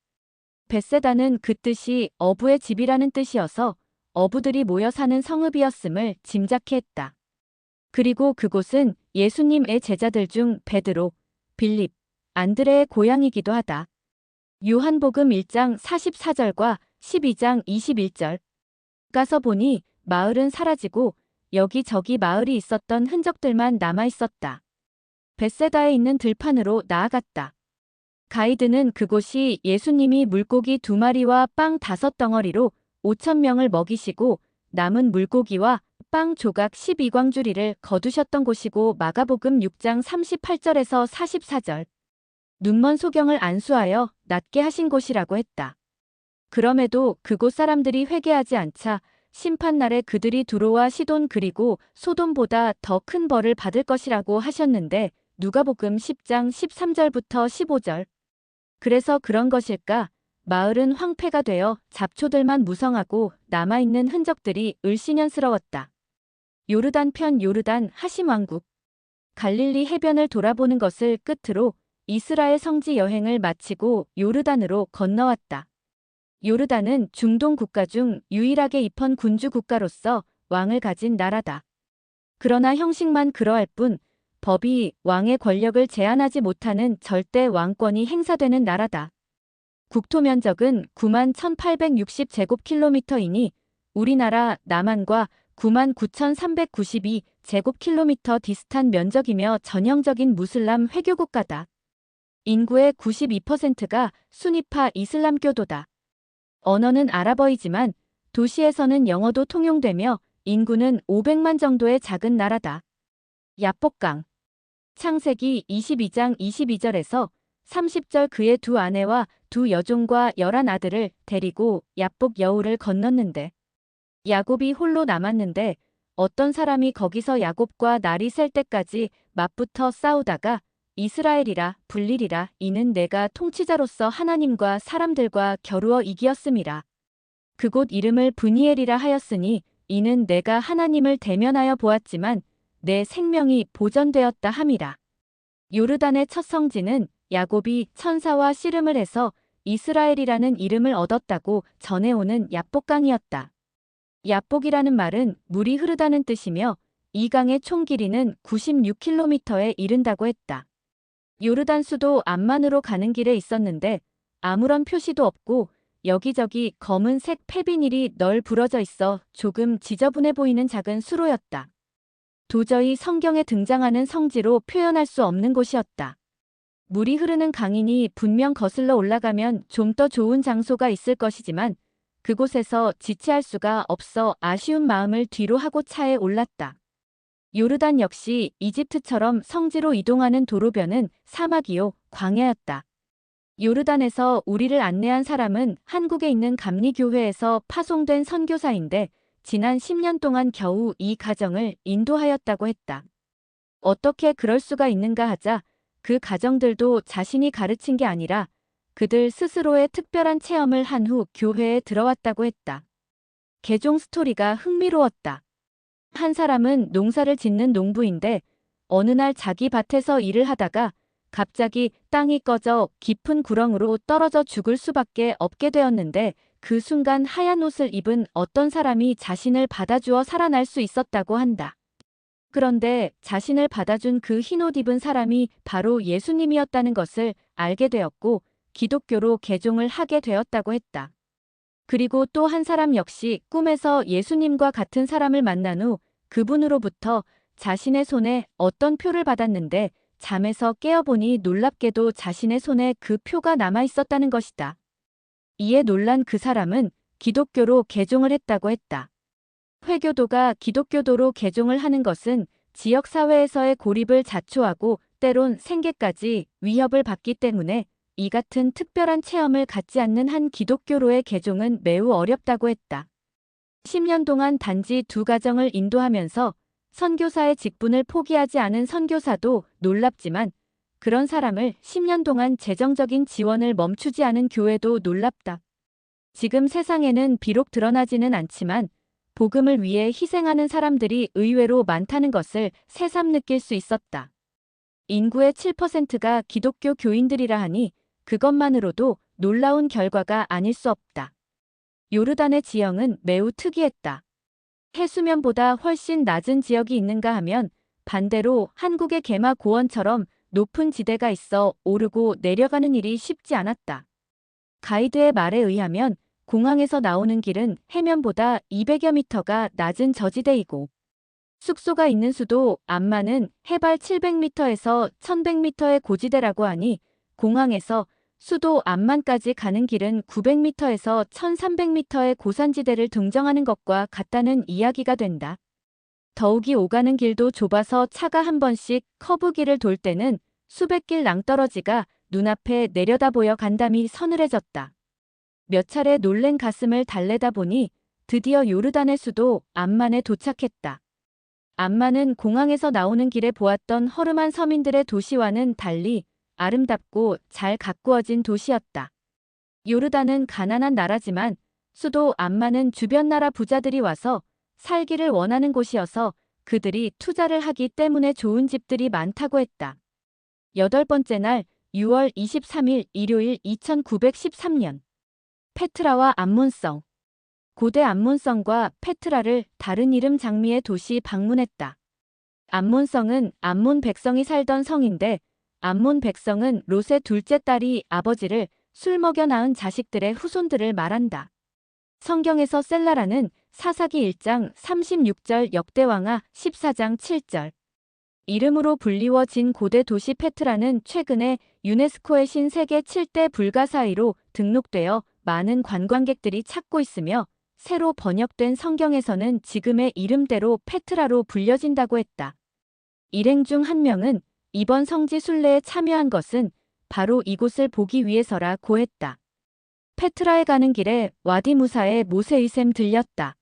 벳세다는 그 뜻이 어부의 집이라는 뜻이어서 어부들이 모여 사는 성읍이었음을 짐작케 했다. 그리고 그곳은 예수님의 제자들 중 베드로, 빌립, 안드레의 고향이기도 하다. 요한복음 1장 44절과 12장 21절. 가서 보니 마을은 사라지고 여기저기 마을이 있었던 흔적들만 남아 있었다. 벳세다에 있는 들판으로 나아갔다. 가이드는 그곳이 예수님이 물고기 2마리와 빵 5덩어리로 5,000명을 먹이시고 남은 물고기와 빵 조각 12광주리를 거두셨던 곳이고 마가복음 6장 38절에서 44절. 눈먼 소경을 안수하여 낫게 하신 곳이라고 했다. 그럼에도 그곳 사람들이 회개하지 않자 심판날에 그들이 두로와 시돈 그리고 소돔보다 더 큰 벌을 받을 것이라고 하셨는데 누가복음 10장 13절부터 15절. 그래서 그런 것일까? 마을은 황폐가 되어 잡초들만 무성하고 남아있는 흔적들이 을씨년스러웠다. 요르단 편 요르단 하심왕국. 갈릴리 해변을 돌아보는 것을 끝으로 이스라엘 성지 여행을 마치고 요르단으로 건너왔다. 요르단은 중동 국가 중 유일하게 입헌 군주 국가로서 왕을 가진 나라다. 그러나 형식만 그러할 뿐 법이 왕의 권력을 제한하지 못하는 절대 왕권이 행사되는 나라다. 국토 면적은 91,860제곱킬로미터이니 우리나라 남한과 99,392제곱킬로미터 디스탄 면적이며 전형적인 무슬람 회교 국가다. 인구의 92%가 수니파 이슬람교도다. 언어는 아랍어이지만 도시에서는 영어도 통용되며 인구는 500만 정도의 작은 나라다. 야복강. 창세기 22장 22절에서 30절 그의 두 아내와 두 여종과 11아들을 데리고 야복 여우를 건넜는데 야곱이 홀로 남았는데 어떤 사람이 거기서 야곱과 날이 셀 때까지 맞붙어 싸우다가 이스라엘이라 불리리라 이는 내가 통치자로서 하나님과 사람들과 겨루어 이기었음이라. 그곳 이름을 브니엘이라 하였으니 이는 내가 하나님을 대면하여 보았지만 내 생명이 보전되었다 함이라. 요르단의 첫 성지는 야곱이 천사와 씨름을 해서 이스라엘이라는 이름을 얻었다고 전해오는 야복강이었다. 야복이라는 말은 물이 흐르다는 뜻이며 이 강의 총 길이는 96km에 이른다고 했다. 요르단 수도 암만으로 가는 길에 있었는데 아무런 표시도 없고 여기저기 검은색 폐비닐이 널 부러져 있어 조금 지저분해 보이는 작은 수로였다. 도저히 성경에 등장하는 성지로 표현할 수 없는 곳이었다. 물이 흐르는 강이니 분명 거슬러 올라가면 좀 더 좋은 장소가 있을 것이지만 그곳에서 지체할 수가 없어 아쉬운 마음을 뒤로 하고 차에 올랐다. 요르단 역시 이집트처럼 성지로 이동하는 도로변은 사막이요 광야였다. 요르단에서 우리를 안내한 사람은 한국에 있는 감리교회에서 파송된 선교사인데 지난 10년 동안 겨우 이 가정을 인도하였다고 했다. 어떻게 그럴 수가 있는가 하자 그 가정들도 자신이 가르친 게 아니라 그들 스스로의 특별한 체험을 한 후 교회에 들어왔다고 했다. 개종 스토리가 흥미로웠다. 한 사람은 농사를 짓는 농부인데 어느 날 자기 밭에서 일을 하다가 갑자기 땅이 꺼져 깊은 구렁으로 떨어져 죽을 수밖에 없게 되었는데 그 순간 하얀 옷을 입은 어떤 사람이 자신을 받아주어 살아날 수 있었다고 한다. 그런데 자신을 받아준 그 흰옷 입은 사람이 바로 예수님이었다는 것을 알게 되었고 기독교로 개종을 하게 되었다고 했다. 그리고 또 한 사람 역시 꿈에서 예수님과 같은 사람을 만난 후 그분으로부터 자신의 손에 어떤 표를 받았는데 잠에서 깨어보니 놀랍게도 자신의 손에 그 표가 남아 있었다는 것이다. 이에 놀란 그 사람은 기독교로 개종을 했다고 했다. 회교도가 기독교도로 개종을 하는 것은 지역사회에서의 고립을 자초하고 때론 생계까지 위협을 받기 때문에 이 같은 특별한 체험을 갖지 않는 한 기독교로의 개종은 매우 어렵다고 했다. 10년 동안 단지 두 가정을 인도하면서 선교사의 직분을 포기하지 않은 선교사도 놀랍지만 그런 사람을 10년 동안 재정적인 지원을 멈추지 않은 교회도 놀랍다. 지금 세상에는 비록 드러나지는 않지만 복음을 위해 희생하는 사람들이 의외로 많다는 것을 새삼 느낄 수 있었다. 인구의 7%가 기독교 교인들이라 하니 그것만으로도 놀라운 결과가 아닐 수 없다. 요르단의 지형은 매우 특이했다. 해수면보다 훨씬 낮은 지역이 있는가 하면 반대로 한국의 개마 고원처럼 높은 지대가 있어 오르고 내려가는 일이 쉽지 않았다. 가이드의 말에 의하면 공항에서 나오는 길은 해면보다 200여 미터가 낮은 저지대이고 숙소가 있는 수도 암만은 해발 700m에서 1100m의 고지대라고 하니 공항에서 수도 암만까지 가는 길은 900m에서 1300m의 고산지대를 등정하는 것과 같다는 이야기가 된다. 더욱이 오가는 길도 좁아서 차가 한 번씩 커브길을 돌 때는 수백 길 낭떠러지가 눈앞에 내려다보여 간담이 서늘해졌다. 몇 차례 놀랜 가슴을 달래다 보니 드디어 요르단의 수도 암만에 도착했다. 암만은 공항에서 나오는 길에 보았던 허름한 서민들의 도시와는 달리 아름답고 잘 가꾸어진 도시였다. 요르단은 가난한 나라지만 수도 암만은 주변 나라 부자들이 와서 살기를 원하는 곳이어서 그들이 투자를 하기 때문에 좋은 집들이 많다고 했다. 8번째 날 6월 23일 일요일 2913년 페트라와 암몬성. 고대 암몬성과 페트라를 다른 이름 장미의 도시 방문했다. 암몬성은 암몬 백성이 살던 성인데 암몬 백성은 롯의 둘째 딸이 아버지를 술 먹여 낳은 자식들의 후손들을 말한다. 성경에서 셀라라는 사사기 1장 36절 역대왕하 14장 7절 이름으로 불리워진 고대 도시 페트라는 최근에 유네스코의 신세계 7대 불가사의로 등록되어 많은 관광객들이 찾고 있으며 새로 번역된 성경에서는 지금의 이름대로 페트라로 불려진다고 했다. 일행 중 한 명은 이번 성지 순례에 참여한 것은 바로 이곳을 보기 위해서라고 했다. 페트라에 가는 길에 와디 무사에 모세의 샘 들렸다.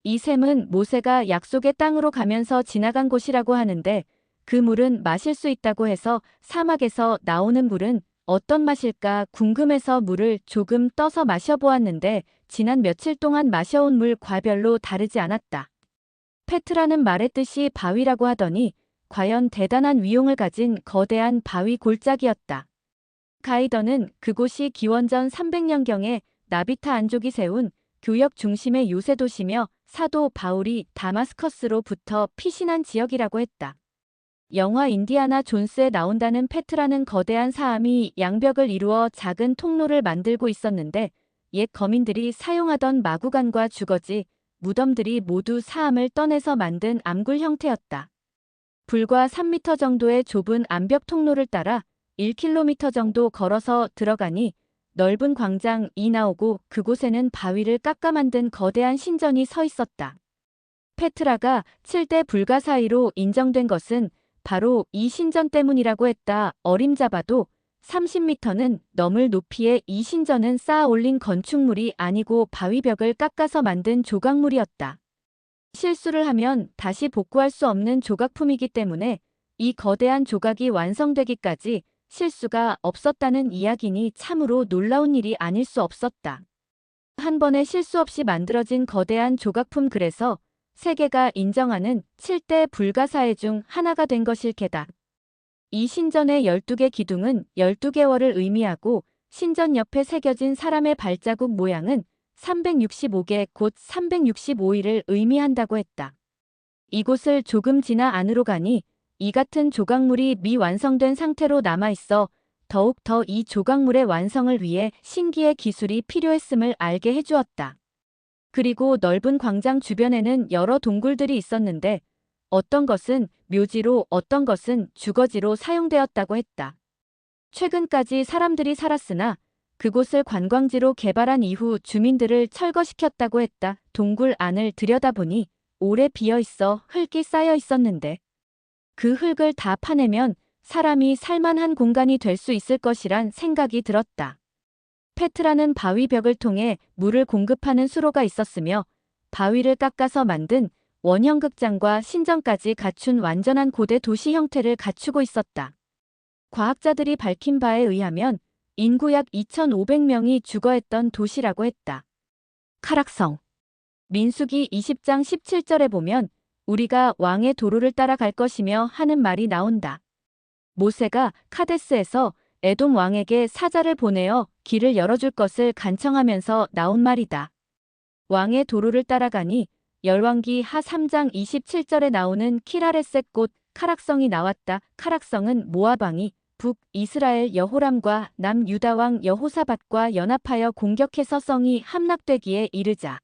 이 샘은 모세가 약속의 땅으로 가면서 지나간 곳이라고 하는데 그 물은 마실 수 있다고 해서 사막에서 나오는 물은 어떤 맛일까 궁금해서 물을 조금 떠서 마셔보았는데 지난 며칠 동안 마셔온 물과 별로 다르지 않았다. 페트라는 말의 뜻이 바위라고 하더니 과연 대단한 위용을 가진 거대한 바위 골짜기였다. 가이더는 그곳이 기원전 300년경에 나비타 안족이 세운 교역 중심의 요새 도시며 사도 바울이 다마스커스로부터 피신한 지역이라고 했다. 영화 인디아나 존스에 나온다는 페트라는 거대한 사암이 양벽을 이루어 작은 통로를 만들고 있었는데 옛 거민들이 사용하던 마구간과 주거지, 무덤들이 모두 사암을 떠내서 만든 암굴 형태였다. 불과 3m 정도의 좁은 암벽 통로를 따라 1km 정도 걸어서 들어가니 넓은 광장이 나오고 그곳에는 바위를 깎아 만든 거대한 신전이 서 있었다. 페트라가 7대 불가사의로 인정된 것은 바로 이 신전 때문이라고 했다. 어림잡아도 30m는 넘을 높이의 이 신전은 쌓아 올린 건축물이 아니고 바위벽을 깎아서 만든 조각물이었다. 실수를 하면 다시 복구할 수 없는 조각품이기 때문에 이 거대한 조각이 완성되기까지 실수가 없었다는 이야기니 참으로 놀라운 일이 아닐 수 없었다. 한 번에 실수 없이 만들어진 거대한 조각품 그래서 세계가 인정하는 7대 불가사의 중 하나가 된 것일 게다. 이 신전의 12개 기둥은 12개월을 의미하고 신전 옆에 새겨진 사람의 발자국 모양은 365개 곧 365일을 의미한다고 했다. 이곳을 조금 지나 안으로 가니 이 같은 조각물이 미완성된 상태로 남아있어 더욱더 이 조각물의 완성을 위해 신기의 기술이 필요했음을 알게 해주었다. 그리고 넓은 광장 주변에는 여러 동굴들이 있었는데 어떤 것은 묘지로 어떤 것은 주거지로 사용되었다고 했다. 최근까지 사람들이 살았으나 그곳을 관광지로 개발한 이후 주민들을 철거시켰다고 했다. 동굴 안을 들여다보니 오래 비어있어 흙이 쌓여 있었는데 그 흙을 다 파내면 사람이 살만한 공간이 될 수 있을 것이란 생각이 들었다. 페트라는 바위벽을 통해 물을 공급하는 수로가 있었으며 바위를 깎아서 만든 원형극장과 신전까지 갖춘 완전한 고대 도시 형태를 갖추고 있었다. 과학자들이 밝힌 바에 의하면 인구 약 2,500명이 주거했던 도시라고 했다. 카락성. 민수기 20장 17절에 보면 우리가 왕의 도로를 따라갈 것이며 하는 말이 나온다. 모세가 카데스에서 에돔 왕에게 사자를 보내어 길을 열어줄 것을 간청하면서 나온 말이다. 왕의 도로를 따라가니 열왕기 하 3장 27절에 나오는 키라레셋 곧 카락성이 나왔다. 카락성은 모압왕이 북 이스라엘 여호람과 남 유다왕 여호사밧과 연합하여 공격해서 성이 함락되기에 이르자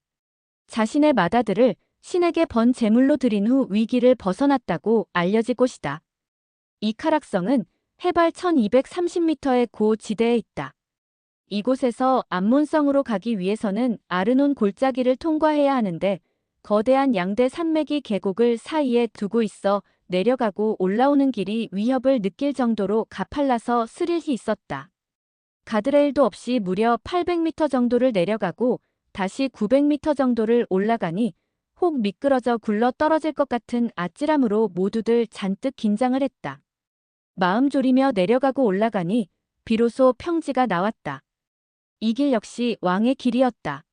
자신의 맏아들을 신에게 번 제물로 드린 후 위기를 벗어났다고 알려진 곳이다. 이 카락성은 해발 1230m의 고지대에 있다. 이곳에서 암몬성으로 가기 위해서는 아르논 골짜기를 통과해야 하는데 거대한 양대 산맥이 계곡을 사이에 두고 있어 내려가고 올라오는 길이 위협을 느낄 정도로 가팔라서 스릴이 있었다. 가드레일도 없이 무려 800m 정도를 내려가고 다시 900m 정도를 올라가니 혹 미끄러져 굴러 떨어질 것 같은 아찔함으로 모두들 잔뜩 긴장을 했다. 마음 졸이며 내려가고 올라가니 비로소 평지가 나왔다. 이 길 역시 왕의 길이었다.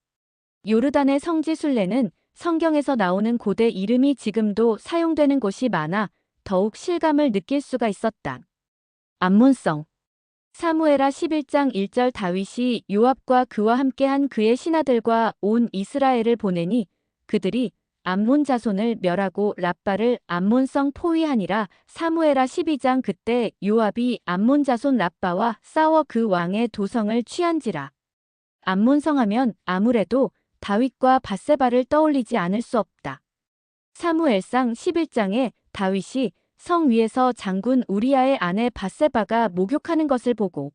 요르단의 성지 순례는 성경에서 나오는 고대 이름이 지금도 사용되는 곳이 많아 더욱 실감을 느낄 수가 있었다. 암몬성. 사무엘하 11장 1절 다윗이 요압과 그와 함께한 그의 신하들과 온 이스라엘을 보내니 그들이 암몬 자손을 멸하고 랍바를 암몬성 포위하니라. 사무엘하 12장. 그때 요압이 암몬 자손 랍바와 싸워 그 왕의 도성을 취한지라. 암몬성 하면 아무래도 다윗과 밧세바를 떠올리지 않을 수 없다. 사무엘상 11장에 다윗이 성 위에서 장군 우리아의 아내 밧세바가 목욕하는 것을 보고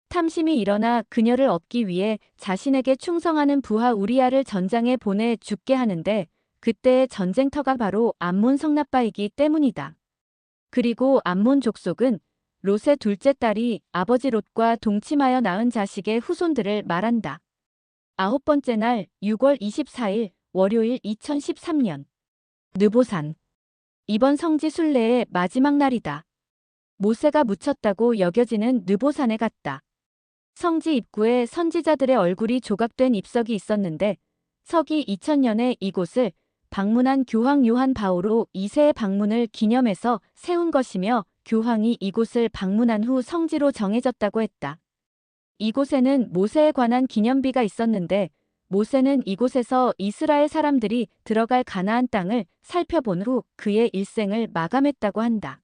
탐심이 일어나 그녀를 얻기 위해 자신에게 충성하는 부하 우리아를 전장에 보내 죽게 하는데, 그때의 전쟁터가 바로 암몬 성납바이기 때문이다. 그리고 암몬 족속은 롯의 둘째 딸이 아버지 롯과 동침하여 낳은 자식의 후손들을 말한다. 9번째 날 6월 24일 월요일 2013년 느보산. 이번 성지 순례의 마지막 날이다. 모세가 묻혔다고 여겨지는 느보산에 갔다. 성지 입구에 선지자들의 얼굴이 조각된 입석이 있었는데, 서기 2000년에 이곳을 방문한 교황 요한 바오로 2세의 방문을 기념해서 세운 것이며, 교황이 이곳을 방문한 후 성지로 정해졌다고 했다. 이곳에는 모세에 관한 기념비가 있었는데, 모세는 이곳에서 이스라엘 사람들이 들어갈 가나안 땅을 살펴본 후 그의 일생을 마감했다고 한다.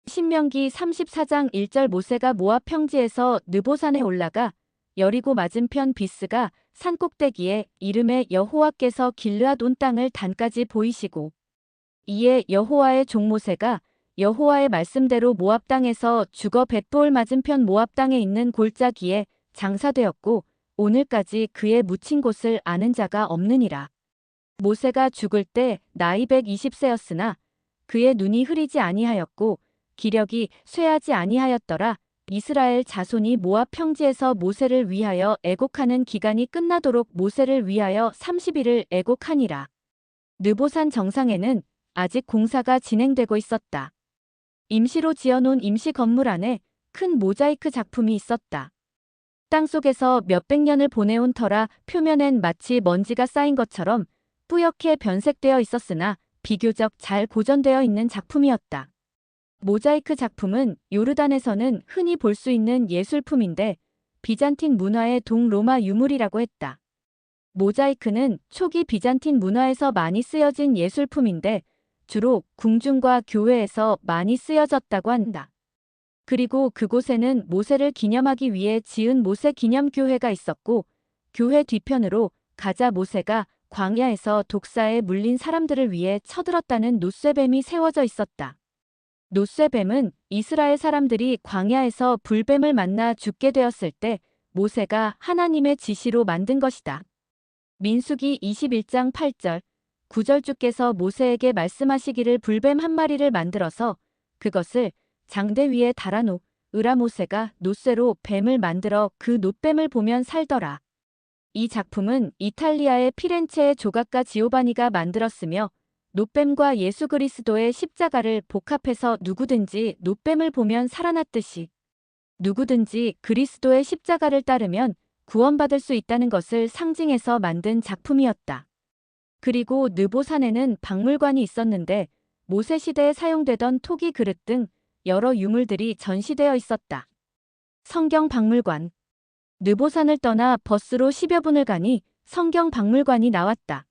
신명기 34장 1절. 모세가 모압 평지에서 느보산에 올라가 여리고 맞은편 비스가 산 꼭대기에 이름에 여호와께서 길르앗 온 땅을 단까지 보이시고, 이에 여호와의 종 모세가 여호와의 말씀대로 모압 땅에서 죽어 벳보을 맞은편 모압 땅에 있는 골짜기에 장사되었고, 오늘까지 그의 묻힌 곳을 아는 자가 없느니라. 모세가 죽을 때 나이 120세였으나 그의 눈이 흐리지 아니하였고 기력이 쇠하지 아니하였더라. 이스라엘 자손이 모압 평지에서 모세를 위하여 애곡하는 기간이 끝나도록 모세를 위하여 30일을 애곡하니라. 느보산 정상에는 아직 공사가 진행되고 있었다. 임시로 지어놓은 임시 건물 안에 큰 모자이크 작품이 있었다. 땅속에서 몇백 년을 보내온 터라 표면엔 마치 먼지가 쌓인 것처럼 뿌옇게 변색되어 있었으나 비교적 잘 보존되어 있는 작품이었다. 모자이크 작품은 요르단에서는 흔히 볼 수 있는 예술품인데, 비잔틴 문화의 동로마 유물이라고 했다. 모자이크는 초기 비잔틴 문화에서 많이 쓰여진 예술품인데 주로 궁중과 교회에서 많이 쓰여졌다고 한다. 그리고 그곳에는 모세를 기념하기 위해 지은 모세 기념교회가 있었고, 교회 뒤편으로 가자 모세가 광야에서 독사에 물린 사람들을 위해 쳐들었다는 놋쇠뱀이 세워져 있었다. 놋쇠뱀은 이스라엘 사람들이 광야에서 불뱀을 만나 죽게 되었을 때 모세가 하나님의 지시로 만든 것이다. 민수기 21장 8절, 9절. 주께서 모세에게 말씀하시기를 불뱀 한 마리를 만들어서 그것을 장대 위에 달아놓으라. 모세가 놋쇠로 뱀을 만들어 그 놋뱀을 보면 살더라. 이 작품은 이탈리아의 피렌체의 조각가 지오바니가 만들었으며, 놋뱀과 예수 그리스도의 십자가를 복합해서 누구든지 놋뱀을 보면 살아났듯이 누구든지 그리스도의 십자가를 따르면 구원받을 수 있다는 것을 상징해서 만든 작품이었다. 그리고 느보산에는 박물관이 있었는데 모세 시대에 사용되던 토기 그릇 등 여러 유물들이 전시되어 있었다. 성경 박물관. 느보산을 떠나 버스로 10여 분을 가니 성경 박물관이 나왔다.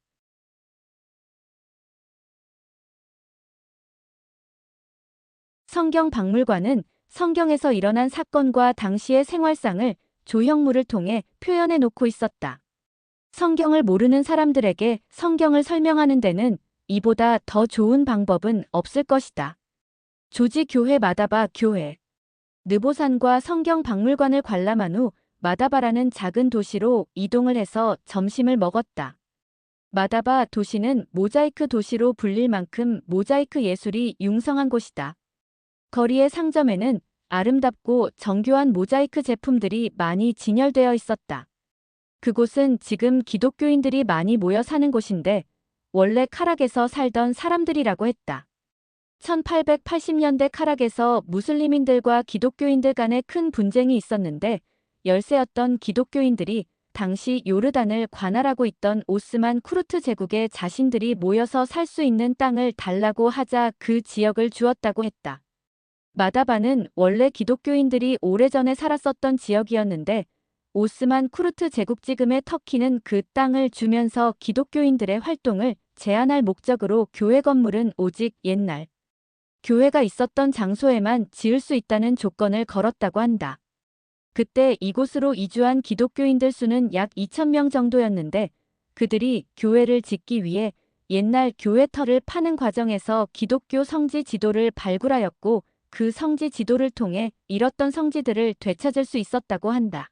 성경 박물관은 성경에서 일어난 사건과 당시의 생활상을 조형물을 통해 표현해 놓고 있었다. 성경을 모르는 사람들에게 성경을 설명하는 데는 이보다 더 좋은 방법은 없을 것이다. 조지 교회 마다바 교회. 느보산과 성경 박물관을 관람한 후 마다바라는 작은 도시로 이동을 해서 점심을 먹었다. 마다바 도시는 모자이크 도시로 불릴 만큼 모자이크 예술이 융성한 곳이다. 거리의 상점에는 아름답고 정교한 모자이크 제품들이 많이 진열되어 있었다. 그곳은 지금 기독교인들이 많이 모여 사는 곳인데 원래 카락에서 살던 사람들이라고 했다. 1880년대 카락에서 무슬림인들과 기독교인들 간에 큰 분쟁이 있었는데 열세였던 기독교인들이 당시 요르단을 관할하고 있던 오스만 쿠르트 제국에 자신들이 모여서 살 수 있는 땅을 달라고 하자 그 지역을 주었다고 했다. 마다바는 원래 기독교인들이 오래전에 살았었던 지역이었는데 오스만 쿠르트 제국 지금의 터키는 그 땅을 주면서 기독교인들의 활동을 제한할 목적으로 교회 건물은 오직 옛날 교회가 있었던 장소에만 지을 수 있다는 조건을 걸었다고 한다. 그때 이곳으로 이주한 기독교인들 수는 약 2,000명 정도였는데 그들이 교회를 짓기 위해 옛날 교회 터를 파는 과정에서 기독교 성지 지도를 발굴하였고 그 성지 지도를 통해 잃었던 성지들을 되찾을 수 있었다고 한다.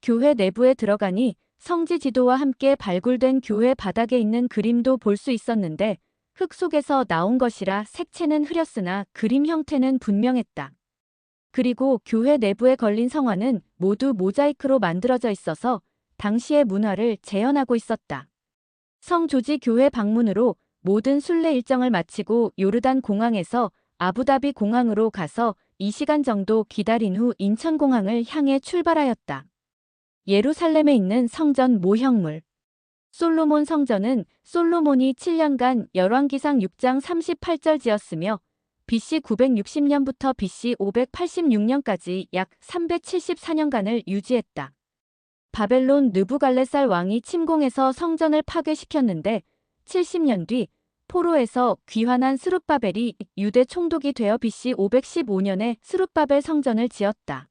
교회 내부에 들어가니 성지 지도와 함께 발굴된 교회 바닥에 있는 그림도 볼 수 있었는데 흙 속에서 나온 것이라 색채는 흐렸으나 그림 형태는 분명했다. 그리고 교회 내부에 걸린 성화는 모두 모자이크로 만들어져 있어서 당시의 문화를 재현하고 있었다. 성조지 교회 방문으로 모든 순례 일정을 마치고 요르단 공항에서 아부다비 공항으로 가서 2시간 정도 기다린 후 인천공항을 향해 출발하였다. 예루살렘에 있는 성전 모형물. 솔로몬 성전은 솔로몬이 7년간 열왕기상 6장 38절 지었으며 BC 960년부터 BC 586년까지 약 374년간을 유지했다. 바벨론 느부갈네살 왕이 침공해서 성전을 파괴시켰는데 70년 뒤 포로에서 귀환한 스룹바벨이 유대 총독이 되어 BC 515년에 스룹바벨 성전을 지었다.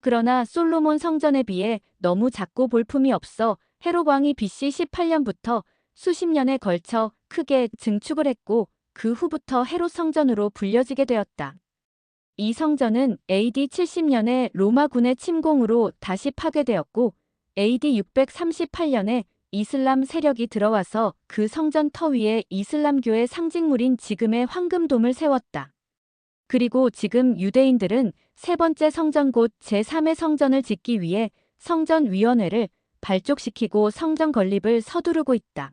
그러나 솔로몬 성전에 비해 너무 작고 볼품이 없어 헤롯 왕이 BC 18년부터 수십 년에 걸쳐 크게 증축을 했고 그 후부터 헤롯 성전으로 불려지게 되었다. 이 성전은 AD 70년에 로마군의 침공으로 다시 파괴되었고 AD 638년에 이슬람 세력이 들어와서 그 성전 터 위에 이슬람교의 상징물인 지금의 황금돔을 세웠다. 그리고 지금 유대인들은 세 번째 성전 곧 제3의 성전을 짓기 위해 성전위원회를 발족시키고 성전 건립을 서두르고 있다.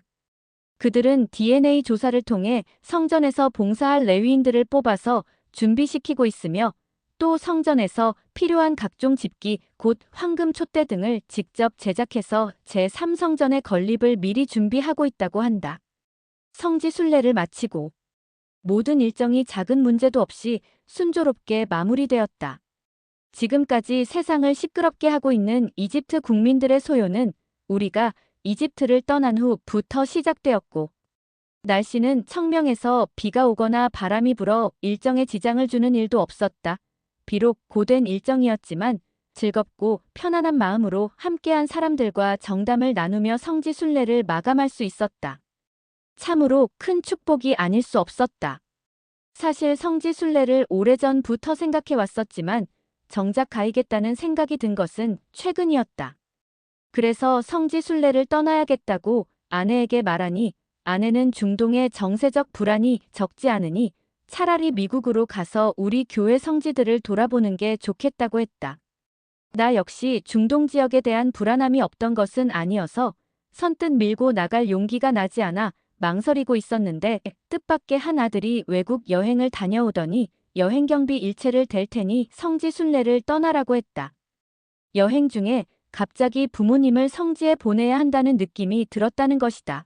그들은 DNA 조사를 통해 성전에서 봉사할 레위인들을 뽑아서 준비시키고 있으며 또 성전에서 필요한 각종 집기, 곧 황금 촛대 등을 직접 제작해서 제3성전의 건립을 미리 준비하고 있다고 한다. 성지 순례를 마치고 모든 일정이 작은 문제도 없이 순조롭게 마무리되었다. 지금까지 세상을 시끄럽게 하고 있는 이집트 국민들의 소요는 우리가 이집트를 떠난 후부터 시작되었고 날씨는 청명해서 비가 오거나 바람이 불어 일정에 지장을 주는 일도 없었다. 비록 고된 일정이었지만 즐겁고 편안한 마음으로 함께한 사람들과 정담을 나누며 성지 순례를 마감할 수 있었다. 참으로 큰 축복이 아닐 수 없었다. 사실 성지 순례를 오래전부터 생각해 왔었지만 정작 가야겠다는 생각이 든 것은 최근이었다. 그래서 성지 순례를 떠나야겠다고 아내에게 말하니 아내는 중동의 정세적 불안이 적지 않으니 차라리 미국으로 가서 우리 교회 성지들을 돌아보는 게 좋겠다고 했다. 나 역시 중동 지역에 대한 불안함이 없던 것은 아니어서 선뜻 밀고 나갈 용기가 나지 않아 망설이고 있었는데 뜻밖의 한 아들이 외국 여행을 다녀오더니 여행 경비 일체를 댈 테니 성지 순례를 떠나라고 했다. 여행 중에 갑자기 부모님을 성지에 보내야 한다는 느낌이 들었다는 것이다.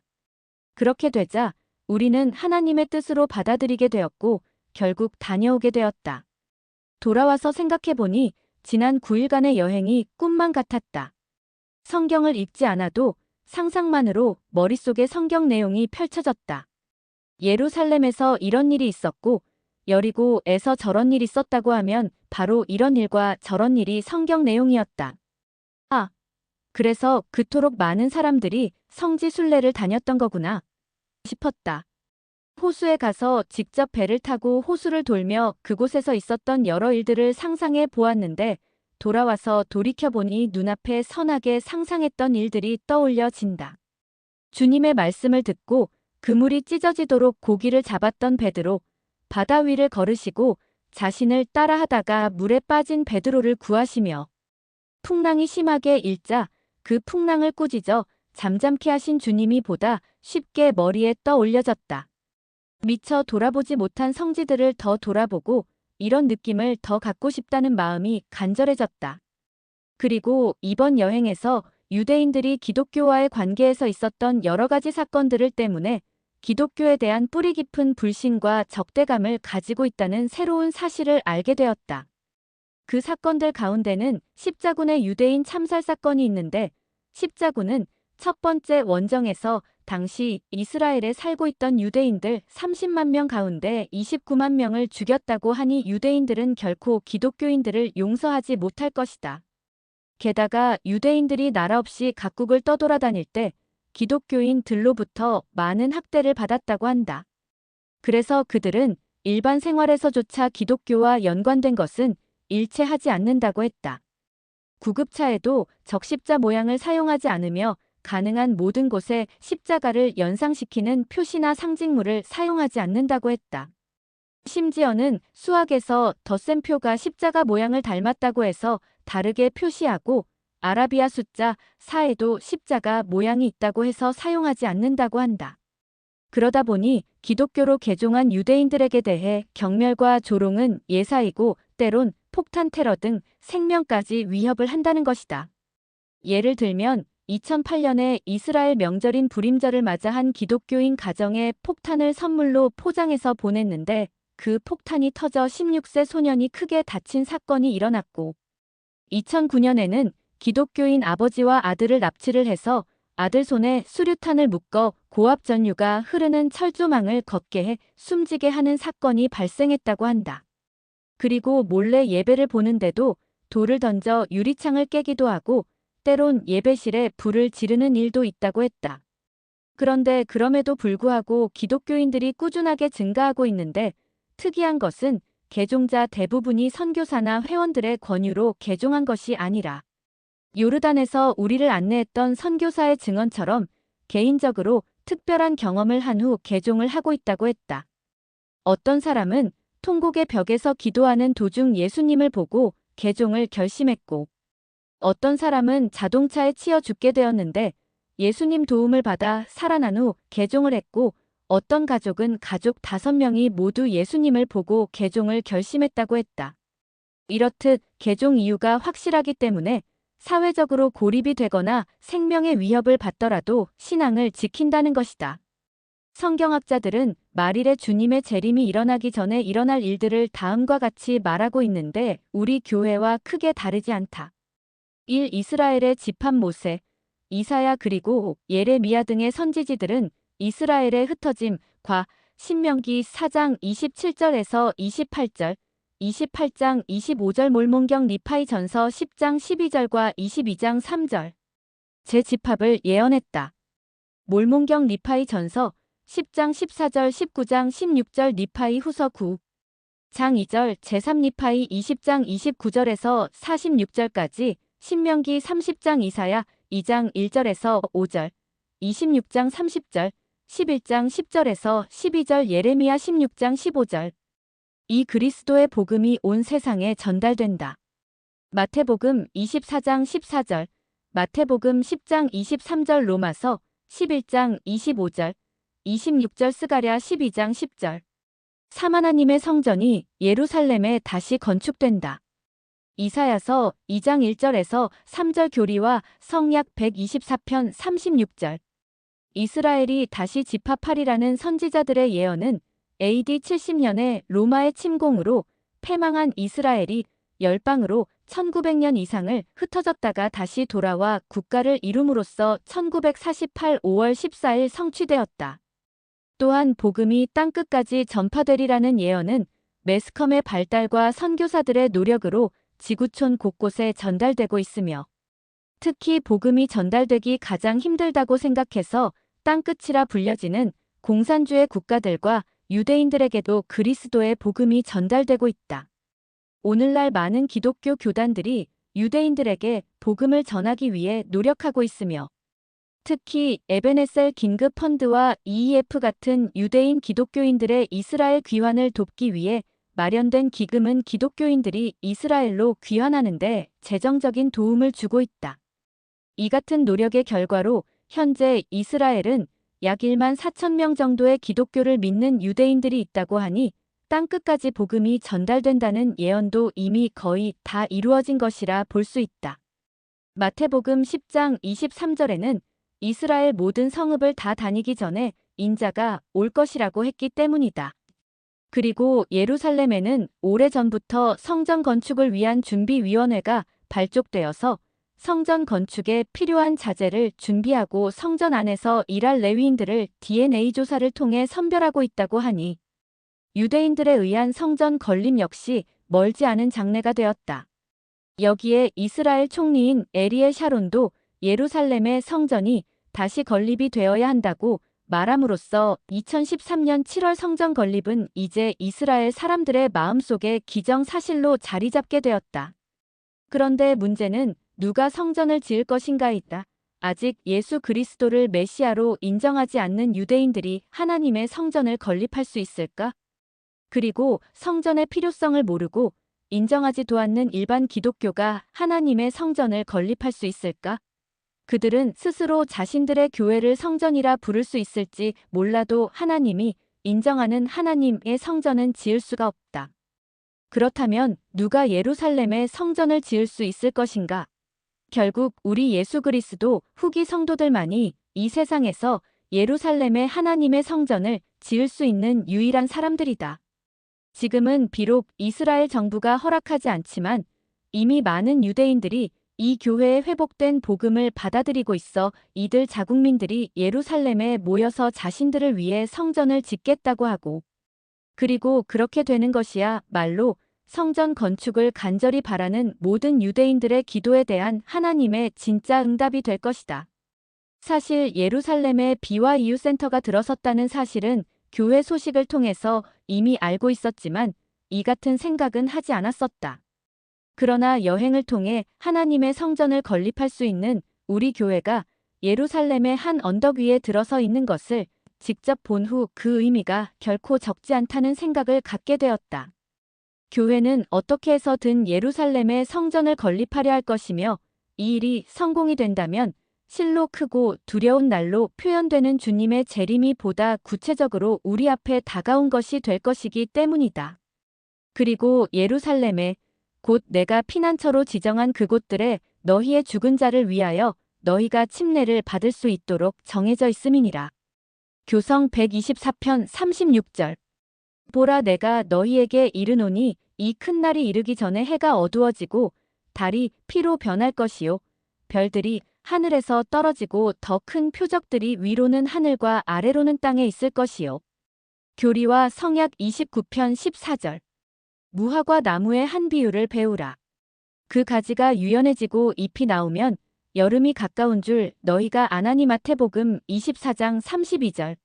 그렇게 되자 우리는 하나님의 뜻으로 받아들이게 되었고 결국 다녀오게 되었다. 돌아와서 생각해보니 지난 9일간의 여행이 꿈만 같았다. 성경을 읽지 않아도 상상만으로 머릿속에 성경 내용이 펼쳐졌다. 예루살렘에서 이런 일이 있었고 여리고에서 저런 일이 있었다고 하면 바로 이런 일과 저런 일이 성경 내용이었다. 아, 그래서 그토록 많은 사람들이 성지 순례를 다녔던 거구나 싶었다. 호수에 가서 직접 배를 타고 호수를 돌며 그곳에서 있었던 여러 일들을 상상해 보았는데 돌아와서 돌이켜보니 눈앞에 선하게 상상했던 일들이 떠올려진다. 주님의 말씀을 듣고 그물이 찢어지도록 고기를 잡았던 베드로, 바다 위를 걸으시고 자신을 따라하다가 물에 빠진 베드로를 구하시며 풍랑이 심하게 일자 그 풍랑을 꾸짖어 잠잠케 하신 주님이 보다 쉽게 머리에 떠올려졌다. 미처 돌아보지 못한 성지들을 더 돌아보고 이런 느낌을 더 갖고 싶다는 마음이 간절해졌다. 그리고 이번 여행에서 유대인들이 기독교와의 관계에서 있었던 여러 가지 사건들을 때문에 기독교에 대한 뿌리 깊은 불신과 적대감을 가지고 있다는 새로운 사실을 알게 되었다. 그 사건들 가운데는 십자군의 유대인 참살 사건이 있는데 십자군은 첫 번째 원정에서 당시 이스라엘에 살고 있던 유대인들 30만 명 가운데 29만 명을 죽였다고 하니 유대인들은 결코 기독교인들을 용서하지 못할 것이다. 게다가 유대인들이 나라 없이 각국을 떠돌아다닐 때 기독교인들로부터 많은 학대를 받았다고 한다. 그래서 그들은 일반 생활에서조차 기독교와 연관된 것은 일체하지 않는다고 했다. 구급차에도 적십자 모양을 사용하지 않으며 가능한 모든 곳에 십자가를 연상시키는 표시나 상징물을 사용하지 않는다고 했다. 심지어는 수학에서 덧셈표가 십자가 모양을 닮았다고 해서 다르게 표시하고 아라비아 숫자 4에도 십자가 모양이 있다고 해서 사용하지 않는다고 한다. 그러다 보니 기독교로 개종한 유대인들에게 대해 경멸과 조롱은 예사이고 때론 폭탄 테러 등 생명까지 위협을 한다는 것이다. 예를 들면 2008년에 이스라엘 명절인 불임절을 맞아 한 기독교인 가정에 폭탄을 선물로 포장해서 보냈는데 그 폭탄이 터져 16세 소년이 크게 다친 사건이 일어났고 2009년에는 기독교인 아버지와 아들을 납치를 해서 아들 손에 수류탄을 묶어 고압 전류가 흐르는 철조망을 걷게 해 숨지게 하는 사건이 발생했다고 한다. 그리고 몰래 예배를 보는데도 돌을 던져 유리창을 깨기도 하고 때론 예배실에 불을 지르는 일도 있다고 했다. 그런데 그럼에도 불구하고 기독교인들이 꾸준하게 증가하고 있는데 특이한 것은 개종자 대부분이 선교사나 회원들의 권유로 개종한 것이 아니라 요르단에서 우리를 안내했던 선교사의 증언처럼 개인적으로 특별한 경험을 한 후 개종을 하고 있다고 했다. 어떤 사람은 통곡의 벽에서 기도하는 도중 예수님을 보고 개종을 결심했고 어떤 사람은 자동차에 치여 죽게 되었는데 예수님 도움을 받아 살아난 후 개종을 했고 어떤 가족은 가족 5명이 모두 예수님을 보고 개종을 결심했다고 했다. 이렇듯 개종 이유가 확실하기 때문에 사회적으로 고립이 되거나 생명의 위협을 받더라도 신앙을 지킨다는 것이다. 성경학자들은 말일에 주님의 재림이 일어나기 전에 일어날 일들을 다음과 같이 말하고 있는데 우리 교회와 크게 다르지 않다. 1. 이스라엘의 집합 모세, 이사야 그리고 예레미야 등의 선지지들은 이스라엘의 흩어짐과 신명기 4장 27절에서 28절, 28장 25절 몰몬경 니파이 전서 10장 12절과 22장 3절 재집합을 예언했다. 몰몬경 니파이 전서 10장 14절 19장 16절 니파이 후서 9장 2절 제3니파이 20장 29절에서 46절까지 신명기 30장 이사야 2장 1절에서 5절 26장 30절 11장 10절에서 12절 예레미야 16장 15절 이 그리스도의 복음이 온 세상에 전달된다. 마태복음 24장 14절, 마태복음 10장 23절 로마서 11장 25절, 26절 스가랴 12장 10절 3. 하나님의 성전이 예루살렘에 다시 건축된다. 이사야서 2장 1절에서 3절 교리와 성약 124편 36절 이스라엘이 다시 집합하리라는 선지자들의 예언은 AD 70년에 로마의 침공으로 패망한 이스라엘이 열방으로 1900년 이상을 흩어졌다가 다시 돌아와 국가를 이룸으로써 1948 5월 14일 성취되었다. 또한 복음이 땅끝까지 전파되리라는 예언은 매스컴의 발달과 선교사들의 노력으로 지구촌 곳곳에 전달되고 있으며 특히 복음이 전달되기 가장 힘들다고 생각해서 땅끝이라 불려지는 공산주의 국가들과 유대인들에게도 그리스도의 복음이 전달되고 있다. 오늘날 많은 기독교 교단들이 유대인들에게 복음을 전하기 위해 노력하고 있으며 특히 에베네셀 긴급 펀드와 EEF 같은 유대인 기독교인들의 이스라엘 귀환을 돕기 위해 마련된 기금은 기독교인들이 이스라엘로 귀환하는 데 재정적인 도움을 주고 있다. 이 같은 노력의 결과로 현재 이스라엘은 약 1만 4천 명 정도의 기독교를 믿는 유대인들이 있다고 하니 땅끝까지 복음이 전달된다는 예언도 이미 거의 다 이루어진 것이라 볼 수 있다. 마태복음 10장 23절에는 이스라엘 모든 성읍을 다 다니기 전에 인자가 올 것이라고 했기 때문이다. 그리고 예루살렘에는 오래전부터 성전 건축을 위한 준비위원회가 발족되어서 성전 건축에 필요한 자재를 준비하고 성전 안에서 일할 레위인들을 DNA 조사를 통해 선별하고 있다고 하니 유대인들에 의한 성전 건립 역시 멀지 않은 장래가 되었다. 여기에 이스라엘 총리인 에리엘 샤론도 예루살렘의 성전이 다시 건립이 되어야 한다고 말함으로써 2013년 7월 성전 건립은 이제 이스라엘 사람들의 마음속에 기정사실로 자리 잡게 되었다. 그런데 문제는 누가 성전을 지을 것인가이다. 아직 예수 그리스도를 메시아로 인정하지 않는 유대인들이 하나님의 성전을 건립할 수 있을까? 그리고 성전의 필요성을 모르고 인정하지도 않는 일반 기독교가 하나님의 성전을 건립할 수 있을까? 그들은 스스로 자신들의 교회를 성전이라 부를 수 있을지 몰라도 하나님이 인정하는 하나님의 성전은 지을 수가 없다. 그렇다면 누가 예루살렘의 성전을 지을 수 있을 것인가? 결국 우리 예수 그리스도 후기 성도들만이 이 세상에서 예루살렘의 하나님의 성전을 지을 수 있는 유일한 사람들이다. 지금은 비록 이스라엘 정부가 허락하지 않지만 이미 많은 유대인들이 이 교회의 회복된 복음을 받아들이고 있어 이들 자국민들이 예루살렘에 모여서 자신들을 위해 성전을 짓겠다고 하고 그리고 그렇게 되는 것이야 말로 성전 건축을 간절히 바라는 모든 유대인들의 기도에 대한 하나님의 진짜 응답이 될 것이다. 사실 예루살렘에 비와 이웃센터가 들어섰다는 사실은 교회 소식을 통해서 이미 알고 있었지만 이 같은 생각은 하지 않았었다. 그러나 여행을 통해 하나님의 성전을 건립할 수 있는 우리 교회가 예루살렘의 한 언덕 위에 들어서 있는 것을 직접 본 후 그 의미가 결코 적지 않다는 생각을 갖게 되었다. 교회는 어떻게 해서든 예루살렘의 성전을 건립하려 할 것이며 이 일이 성공이 된다면 실로 크고 두려운 날로 표현되는 주님의 재림이 보다 구체적으로 우리 앞에 다가온 것이 될 것이기 때문이다. 그리고 예루살렘에 곧 내가 피난처로 지정한 그곳들에 너희의 죽은 자를 위하여 너희가 침례를 받을 수 있도록 정해져 있음이니라. 교성 124편 36절. 보라 내가 너희에게 이르노니 이 큰 날이 이르기 전에 해가 어두워지고 달이 피로 변할 것이요 별들이 하늘에서 떨어지고 더 큰 표적들이 위로는 하늘과 아래로는 땅에 있을 것이요. 교리와 성약 29편 14절. 무화과 나무의 한 비유를 배우라. 그 가지가 유연해지고 잎이 나오면 여름이 가까운 줄 너희가 아나니. 마태복음 24장 32절.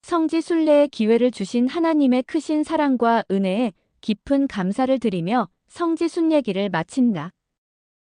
성지 순례의 기회를 주신 하나님의 크신 사랑과 은혜에 깊은 감사를 드리며 성지 순례기를 마친다.